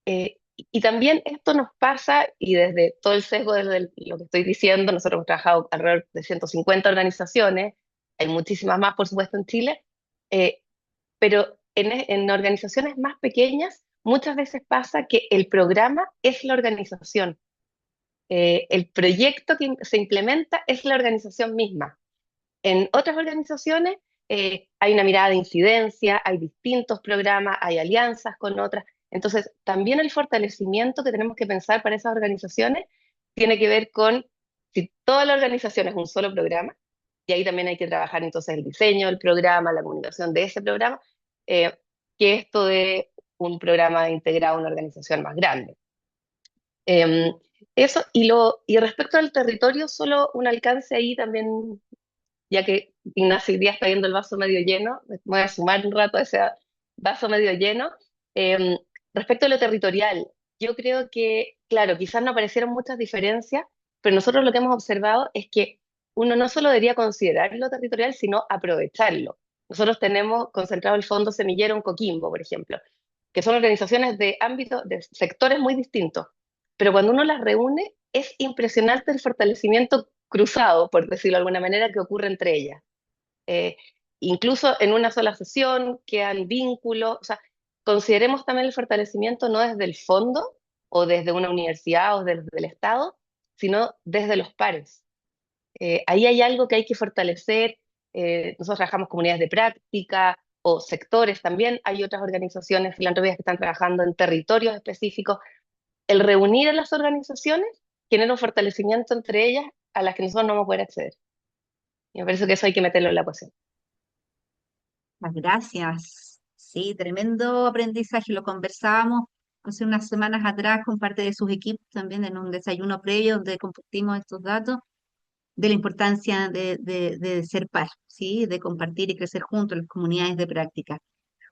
y también esto nos pasa, y desde todo el sesgo de lo que estoy diciendo, nosotros hemos trabajado alrededor de 150 organizaciones, hay muchísimas más, por supuesto, en Chile, eh, pero en organizaciones más pequeñas muchas veces pasa que el programa es la organización, el proyecto que se implementa es la organización misma. En otras organizaciones hay una mirada de incidencia, hay distintos programas, hay alianzas con otras. Entonces, también el fortalecimiento que tenemos que pensar para esas organizaciones tiene que ver con si toda la organización es un solo programa, y ahí también hay que trabajar entonces el diseño del programa, la comunicación de ese programa, eh, que esto de un programa integrado a una organización más grande. Em, Eso, y respecto al territorio, solo un alcance ahí también, ya que Ignacio hoy día está viendo el vaso medio lleno, me voy a sumar un rato a ese vaso medio lleno. Eh, Respecto a lo territorial, yo creo que, claro, quizás no aparecieron muchas diferencias, pero nosotros lo que hemos observado es que uno no solo debería considerar lo territorial, sino aprovecharlo. Nosotros tenemos concentrado el Fondo Semillero en Coquimbo, por ejemplo, que son organizaciones de ámbitos, de sectores muy distintos, pero cuando uno las reúne, es impresionante el fortalecimiento cruzado, por decirlo de alguna manera, que ocurre entre ellas. Eh, Incluso en una sola sesión quedan vínculos, o sea, consideremos también el fortalecimiento no desde el fondo o desde una universidad o desde el Estado, sino desde los pares. Ahí hay algo que hay que fortalecer. Nosotros trabajamos comunidades de práctica o sectores también. Hay otras organizaciones filantrópicas que están trabajando en territorios específicos. El reunir a las organizaciones genera un fortalecimiento entre ellas a las que nosotros no vamos a poder acceder. Y me parece que eso hay que meterlo en la ecuación. Muchas gracias. Sí, tremendo aprendizaje. Lo conversábamos hace unas semanas atrás con parte de sus equipos también en un desayuno previo donde compartimos estos datos de la importancia de ser par, ¿sí? De compartir y crecer juntos en las comunidades de práctica.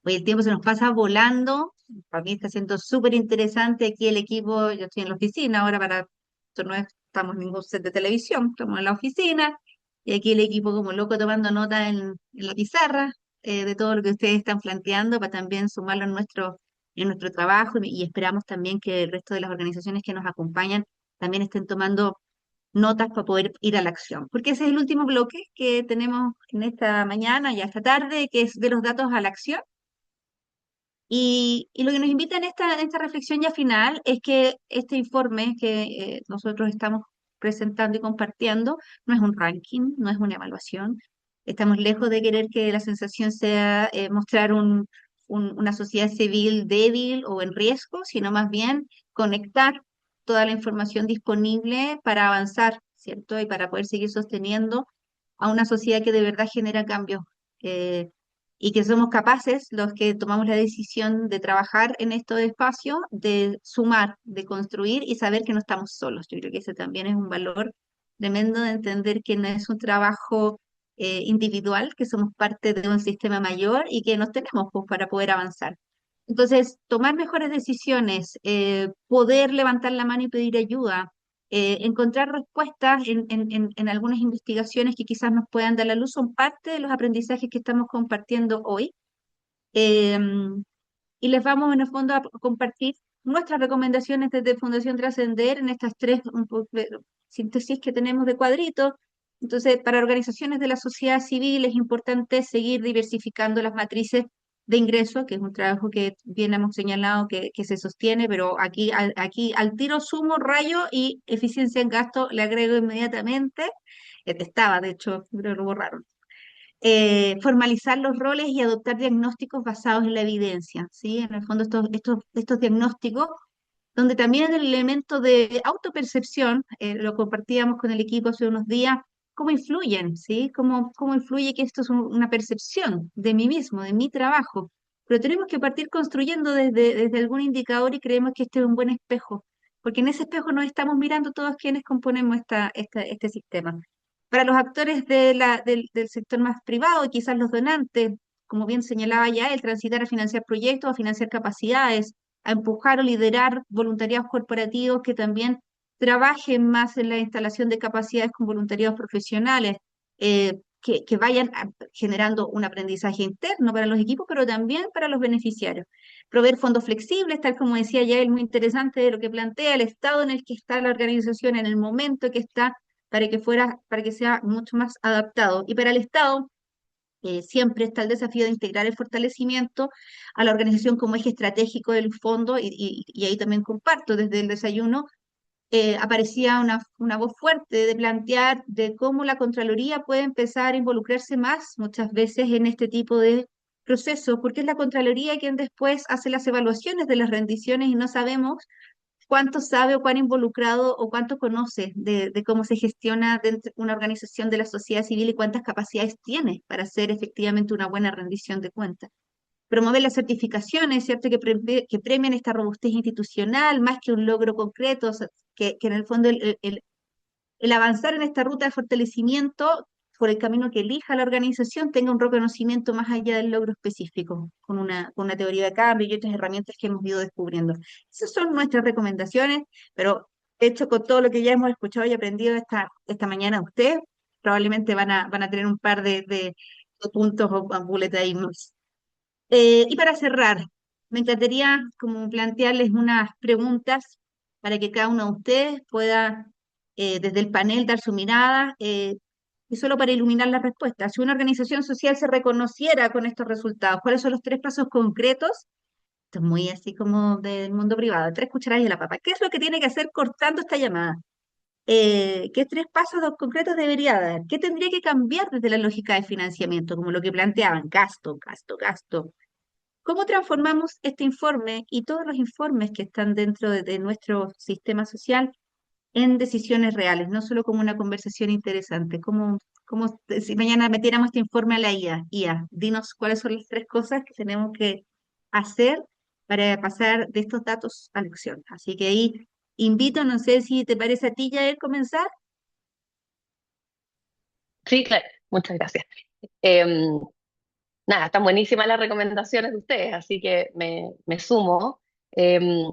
Hoy el tiempo se nos pasa volando. Para mí está siendo súper interesante aquí el equipo. Yo estoy en la oficina ahora esto no estamos en ningún set de televisión, estamos en la oficina y aquí el equipo como loco tomando nota en la pizarra de todo lo que ustedes están planteando para también sumarlo en nuestro trabajo y esperamos también que el resto de las organizaciones que nos acompañan también estén tomando notas para poder ir a la acción. Porque ese es el último bloque que tenemos en esta mañana y esta tarde, que es de los datos a la acción. Y lo que nos invita en esta reflexión ya final es que este informe que nosotros estamos presentando y compartiendo no es un ranking, no es una evaluación. Estamos lejos de querer que la sensación sea mostrar una sociedad civil débil o en riesgo, sino más bien conectar toda la información disponible para avanzar, ¿cierto? Y para poder seguir sosteniendo a una sociedad que de verdad genera cambios. eh, y que somos capaces, los que tomamos la decisión de trabajar en estos espacios, de sumar, de construir y saber que no estamos solos. Yo creo que ese también es un valor tremendo de entender que no es un trabajo individual, que somos parte de un sistema mayor y que nos tenemos pues, para poder avanzar. Entonces, tomar mejores decisiones, poder levantar la mano y pedir ayuda, encontrar respuestas en algunas investigaciones que quizás nos puedan dar la luz, son parte de los aprendizajes que estamos compartiendo hoy. Em, y les vamos en el fondo a compartir nuestras recomendaciones desde Fundación Trascender en estas tres síntesis que tenemos de cuadritos. Entonces, para organizaciones de la sociedad civil es importante seguir diversificando las matrices de ingresos, que es un trabajo que bien hemos señalado que se sostiene, pero aquí al tiro sumo, rayo y eficiencia en gasto le agrego inmediatamente. Estaba, de hecho, pero lo borraron. Formalizar los roles y adoptar diagnósticos basados en la evidencia, ¿sí? En el fondo estos diagnósticos, donde también el elemento de autopercepción, lo compartíamos con el equipo hace unos días, cómo influyen, ¿sí? Cómo influye que esto es una percepción de mí mismo, de mi trabajo. Pero tenemos que partir construyendo desde algún indicador y creemos que este es un buen espejo, porque en ese espejo nos estamos mirando todos quienes componemos este sistema. Para los actores del sector más privado y quizás los donantes, como bien señalaba ya, el transitar a financiar proyectos, a financiar capacidades, a empujar o liderar voluntariados corporativos que también trabajen más en la instalación de capacidades con voluntariados profesionales, que vayan generando un aprendizaje interno para los equipos, pero también para los beneficiarios. Proveer fondos flexibles, tal como decía ya él, muy interesante de lo que plantea el estado en el que está la organización, en el momento que está para que sea mucho más adaptado. Y para el Estado, siempre está el desafío de integrar el fortalecimiento a la organización como eje estratégico del fondo, y ahí también comparto desde el desayuno. Aparecía una voz fuerte de plantear de cómo la Contraloría puede empezar a involucrarse más muchas veces en este tipo de procesos, porque es la Contraloría quien después hace las evaluaciones de las rendiciones y no sabemos cuánto sabe o cuán involucrado o cuánto conoce de cómo se gestiona dentro de una organización de la sociedad civil y cuántas capacidades tiene para hacer efectivamente una buena rendición de cuentas. Promover las certificaciones, ¿cierto? Que premian esta robustez institucional más que un logro concreto, o sea, que en el fondo el avanzar en esta ruta de fortalecimiento por el camino que elija la organización tenga un reconocimiento más allá del logro específico, con una teoría de cambio y otras herramientas que hemos ido descubriendo. Esas son nuestras recomendaciones, pero hecho con todo lo que ya hemos escuchado y aprendido esta mañana de ustedes, probablemente van a tener un par de puntos o bullet ahí más. Y para cerrar, me encantaría como plantearles unas preguntas para que cada uno de ustedes pueda, desde el panel, dar su mirada, y solo para iluminar las respuestas. Si una organización social se reconociera con estos resultados, ¿cuáles son los tres pasos concretos? Esto es muy así como del mundo privado, tres cucharadas de la papa. ¿Qué es lo que tiene que hacer cortando esta llamada? ¿Qué tres pasos concretos debería dar? ¿Qué tendría que cambiar desde la lógica de financiamiento, como lo que planteaban? Gasto, gasto, gasto. ¿Cómo transformamos este informe y todos los informes que están dentro de nuestro sistema social en decisiones reales, no solo como una conversación interesante? Como si mañana metiéramos este informe a la IA, dinos cuáles son las tres cosas que tenemos que hacer para pasar de estos datos a la acción. Así que ahí invito, no sé si te parece a ti, Yael, comenzar. Sí, claro, muchas gracias. Em, Nada, están buenísimas las recomendaciones de ustedes, así que me sumo. Em,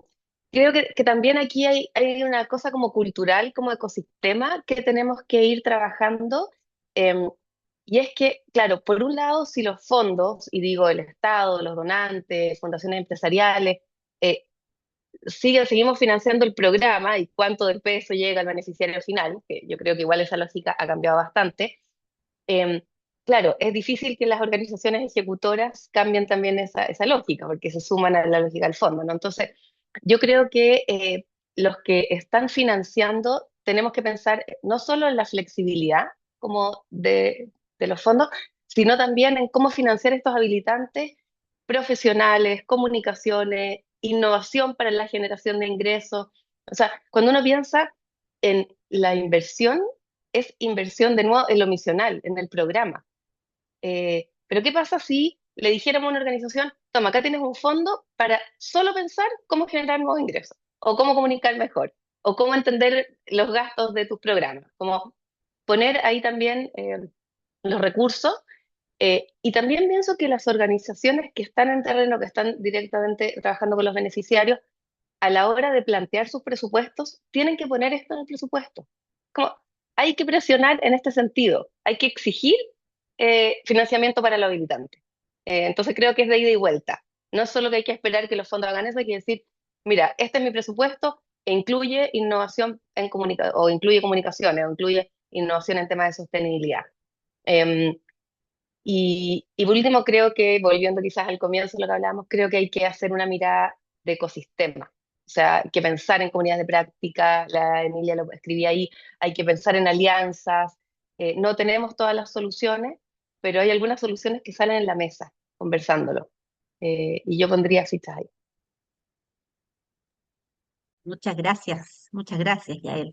Creo que también aquí hay una cosa como cultural, como ecosistema, que tenemos que ir trabajando. em, y es que, claro, por un lado, si los fondos, y digo el Estado, los donantes, fundaciones empresariales, eh, seguimos financiando el programa y cuánto del peso llega al beneficiario final, que yo creo que igual esa lógica ha cambiado bastante. Em, claro, es difícil que las organizaciones ejecutoras cambien también esa lógica, porque se suman a la lógica del fondo, ¿no? Entonces, yo creo que los que están financiando tenemos que pensar no solo en la flexibilidad como de los fondos, sino también en cómo financiar estos habilitantes profesionales, comunicaciones, innovación para la generación de ingresos. O sea, cuando uno piensa en la inversión, es inversión de nuevo en lo misional, en el programa. Pero ¿qué pasa si le dijéramos a una organización, toma, acá tienes un fondo para solo pensar cómo generar nuevos ingresos, o cómo comunicar mejor, o cómo entender los gastos de tus programas? Como poner ahí también los recursos. Y también pienso que las organizaciones que están en terreno, que están directamente trabajando con los beneficiarios, a la hora de plantear sus presupuestos, tienen que poner esto en el presupuesto. Como, hay que presionar en este sentido, hay que exigir financiamiento para lo habilitante. Entonces creo que es de ida y vuelta. No es solo que hay que esperar que los fondos hagan eso, hay que decir, mira, este es mi presupuesto e incluye innovación en o incluye comunicaciones, o incluye innovación en temas de sostenibilidad. Em, y por último, creo que, volviendo quizás al comienzo de lo que hablábamos, creo que hay que hacer una mirada de ecosistema. O sea, hay que pensar en comunidades de práctica, la Emilia lo escribía ahí, hay que pensar en alianzas. No tenemos todas las soluciones, pero hay algunas soluciones que salen en la mesa, conversándolo. Y yo pondría fichas ahí. muchas gracias, Yael.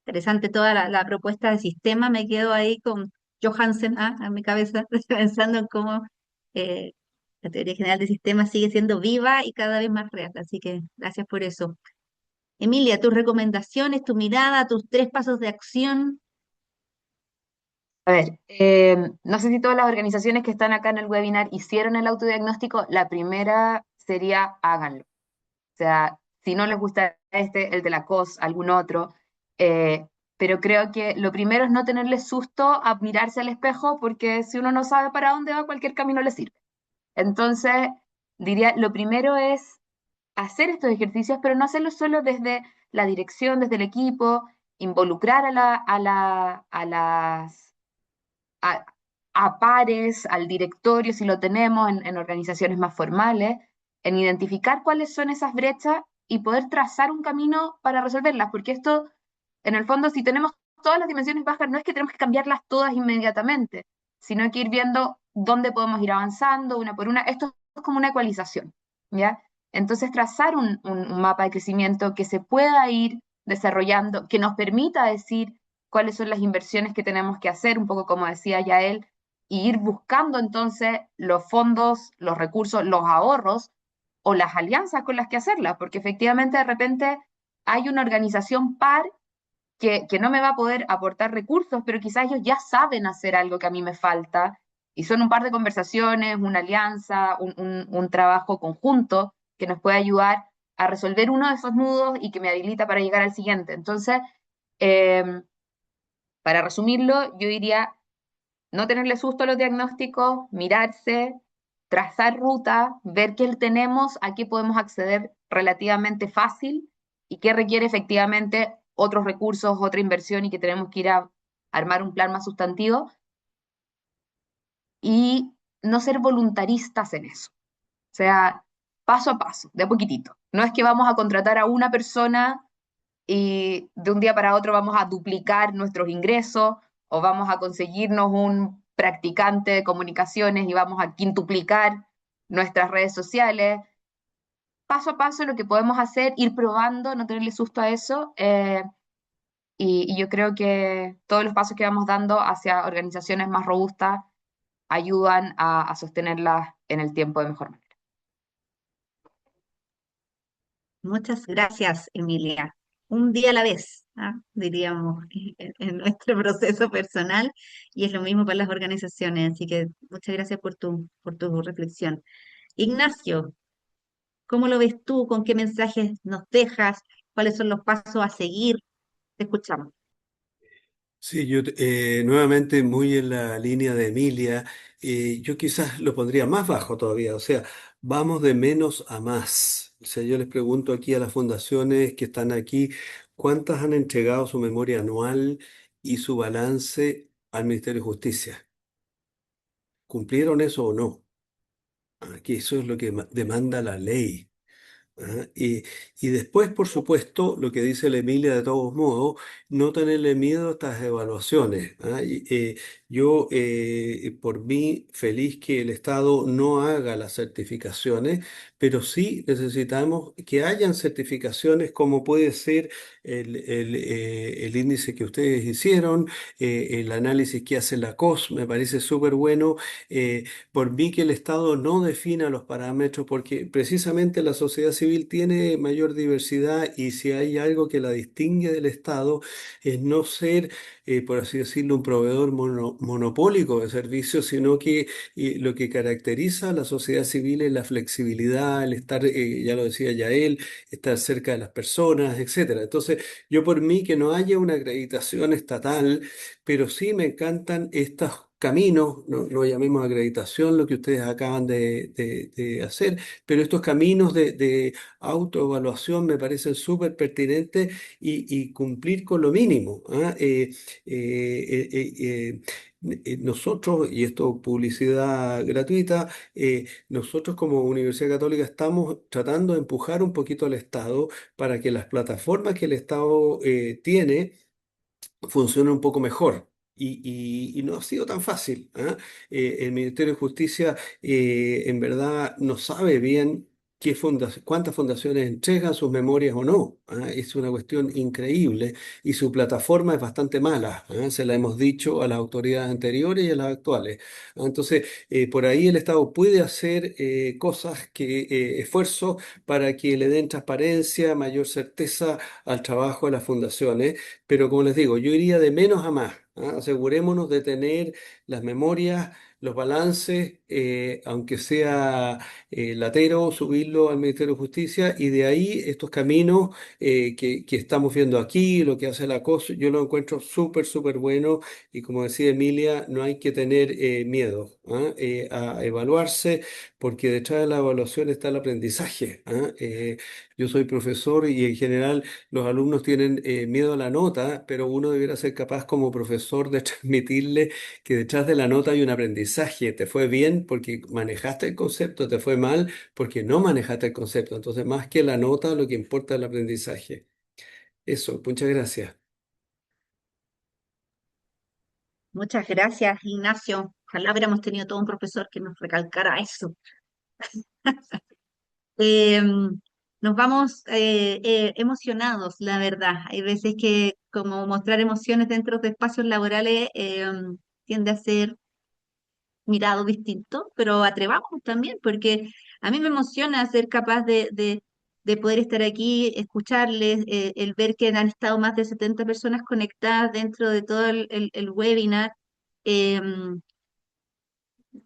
Interesante toda la propuesta de sistema. Me quedo ahí con Johansen en mi cabeza, pensando en cómo eh, la teoría general de sistemas sigue siendo viva y cada vez más real. Así que gracias por eso. Emilia, tus recomendaciones, tu mirada, tus 3 pasos de acción. A ver, no sé si todas las organizaciones que están acá en el webinar hicieron el autodiagnóstico. La primera sería háganlo. O sea, si no les gusta este, el de la COS, algún otro. eh, pero creo que lo primero es no tenerle susto a mirarse al espejo, porque si uno no sabe para dónde va, cualquier camino le sirve. Entonces, diría, lo primero es hacer estos ejercicios, pero no hacerlo solo desde la dirección, desde el equipo, involucrar a las a, a pares, al directorio, si lo tenemos en organizaciones más formales, en identificar cuáles son esas brechas y poder trazar un camino para resolverlas, porque esto, en el fondo, si tenemos todas las dimensiones bajas, no es que tenemos que cambiarlas todas inmediatamente, sino que ir viendo dónde podemos ir avanzando una por una. Esto es como una ecualización, ¿ya? Entonces, trazar un mapa de crecimiento que se pueda ir desarrollando, que nos permita decir cuáles son las inversiones que tenemos que hacer, un poco como decía ya él, y ir buscando entonces los fondos, los recursos, los ahorros o las alianzas con las que hacerlas, porque efectivamente de repente hay una organización par que no me va a poder aportar recursos, pero quizás ellos ya saben hacer algo que a mí me falta, y son un par de conversaciones, una alianza, un trabajo conjunto que nos puede ayudar a resolver uno de esos nudos y que me habilita para llegar al siguiente. Entonces, eh, para resumirlo, yo diría no tenerle susto a los diagnósticos, mirarse, trazar ruta, ver qué tenemos, a qué podemos acceder relativamente fácil y qué requiere efectivamente otros recursos, otra inversión y que tenemos que ir a armar un plan más sustantivo y no ser voluntaristas en eso. O sea, paso a paso, de a poquitito. No es que vamos a contratar a una persona y de un día para otro vamos a duplicar nuestros ingresos o vamos a conseguirnos un practicante de comunicaciones y vamos a quintuplicar nuestras redes sociales. Paso a paso lo que podemos hacer, ir probando, no tenerle susto a eso. Y yo creo que todos los pasos que vamos dando hacia organizaciones más robustas ayudan a sostenerlas en el tiempo de mejor manera. Muchas gracias, Emilia. Un día a la vez, diríamos, en nuestro proceso personal, y es lo mismo para las organizaciones, así que muchas gracias por tu reflexión. Ignacio, ¿cómo lo ves tú? ¿Con qué mensajes nos dejas? ¿Cuáles son los pasos a seguir? Te escuchamos. Sí, yo nuevamente muy en la línea de Emilia, yo quizás lo pondría más bajo todavía, o sea, vamos de menos a más. O sea, yo les pregunto aquí a las fundaciones que están aquí, ¿cuántas han entregado su memoria anual y su balance al Ministerio de Justicia? ¿Cumplieron eso o no? Aquí eso es lo que demanda la ley. Ajá. Y después, por supuesto, lo que dice la Emilia de todos modos, no tenerle miedo a estas evaluaciones. ¿Ah? Yo, por mí, feliz que el Estado no haga las certificaciones, pero sí necesitamos que hayan certificaciones como puede ser el índice que ustedes hicieron, el análisis que hace la COS, me parece súper bueno. Por mí que el Estado no defina los parámetros, porque precisamente la sociedad civil tiene mayor diversidad y si hay algo que la distingue del Estado es no ser, por así decirlo, un proveedor monopólico de servicios, sino que lo que caracteriza a la sociedad civil es la flexibilidad, el estar, ya lo decía Yael, estar cerca de las personas, etcétera. Entonces, yo por mí que no haya una acreditación estatal, pero sí me encantan estos caminos, no lo llamemos acreditación, lo que ustedes acaban de hacer, pero estos caminos de autoevaluación me parecen súper pertinentes y cumplir con lo mínimo. ¿Ah? Nosotros, y esto publicidad gratuita, nosotros como Universidad Católica estamos tratando de empujar un poquito al Estado para que las plataformas que el Estado tiene funciona un poco mejor. Y no ha sido tan fácil. ¿Ah? El Ministerio de Justicia en verdad no sabe bien cuántas fundaciones entregan sus memorias o no. ¿Ah? Es una cuestión increíble y su plataforma es bastante mala. ¿Ah? Se la hemos dicho a las autoridades anteriores y a las actuales. ¿Ah? Entonces, por ahí el Estado puede hacer esfuerzos para que le den transparencia, mayor certeza al trabajo de las fundaciones. Pero como les digo, yo iría de menos a más. ¿Ah? Asegurémonos de tener las memorias, los balances, aunque sea latero, subirlo al Ministerio de Justicia y de ahí estos caminos que estamos viendo aquí, lo que hace la COS, yo lo encuentro súper, súper bueno y como decía Emilia, no hay que tener miedo. ¿Ah? A evaluarse porque detrás de la evaluación está el aprendizaje. ¿Ah? Yo soy profesor y en general los alumnos tienen miedo a la nota, pero uno debería ser capaz como profesor de transmitirle que detrás de la nota hay un aprendizaje. Te fue bien porque manejaste el concepto, te fue mal porque no manejaste el concepto. Entonces, más que la nota, lo que importa es el aprendizaje. Eso, muchas gracias. Muchas gracias, Ignacio. Ojalá hubiéramos tenido todo un profesor que nos recalcara eso. Eh, nos vamos emocionados, la verdad. Hay veces que como mostrar emociones dentro de espacios laborales tiende a ser mirado distinto, pero atrevamos también, porque a mí me emociona ser capaz de poder estar aquí, escucharles, el ver que han estado más de 70 personas conectadas dentro de todo el webinar. em,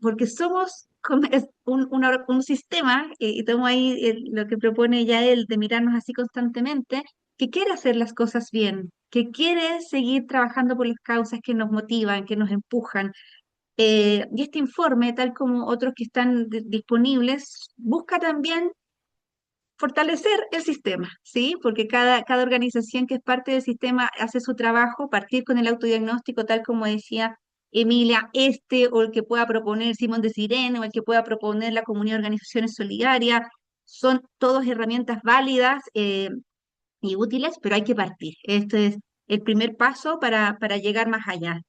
Porque somos es un sistema, y tomo ahí lo que propone ya él, de mirarnos así constantemente, que quiere hacer las cosas bien, que quiere seguir trabajando por las causas que nos motivan, que nos empujan. Y este informe, tal como otros que están disponibles, busca también fortalecer el sistema, ¿sí? Porque cada organización que es parte del sistema hace su trabajo, partir con el autodiagnóstico, tal como decía Emilia, o el que pueda proponer Simón de Sirene, o el que pueda proponer la Comunidad de Organizaciones Solidarias, son todas herramientas válidas y útiles, pero hay que partir. Este es el primer paso para llegar más allá.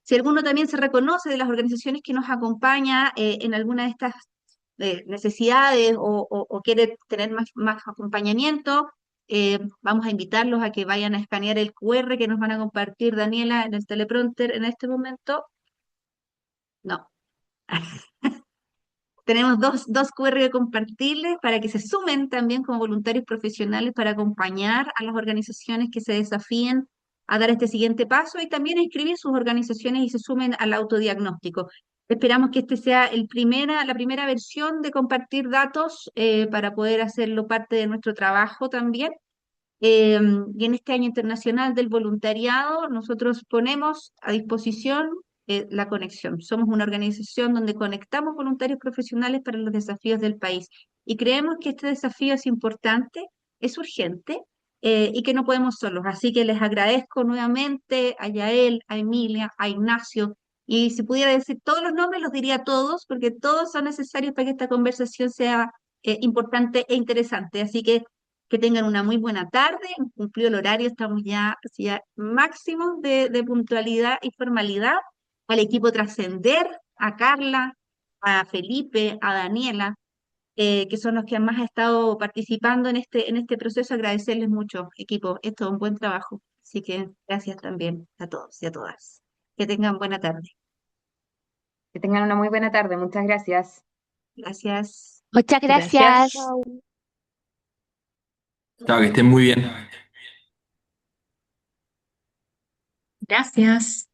Si alguno también se reconoce de las organizaciones que nos acompaña en alguna de estas necesidades o quiere tener más acompañamiento, vamos a invitarlos a que vayan a escanear el QR que nos van a compartir Daniela en el teleprompter en este momento. No. Tenemos dos QR que compartirles para que se sumen también como voluntarios profesionales para acompañar a las organizaciones que se desafíen a dar este siguiente paso y también a inscribir sus organizaciones y se sumen al autodiagnóstico. Esperamos que este sea la primera versión de compartir datos para poder hacerlo parte de nuestro trabajo también. Y en este año internacional del voluntariado, nosotros ponemos a disposición la conexión. Somos una organización donde conectamos voluntarios profesionales para los desafíos del país. Y creemos que este desafío es importante, es urgente y que no podemos solos. Así que les agradezco nuevamente a Yael, a Emilia, a Ignacio. Y si pudiera decir todos los nombres, los diría todos, porque todos son necesarios para que esta conversación sea importante e interesante. Así que tengan una muy buena tarde, hemos cumplido el horario, estamos ya, ya máximo de puntualidad y formalidad. Al equipo Trascender, a Carla, a Felipe, a Daniela, que son los que más han estado participando en este proceso, agradecerles mucho, equipo, es todo un buen trabajo. Así que gracias también a todos y a todas. Que tengan buena tarde. Que tengan una muy buena tarde. Muchas gracias. Gracias. Muchas Gracias. gracias. Chao, que estén muy bien. Gracias.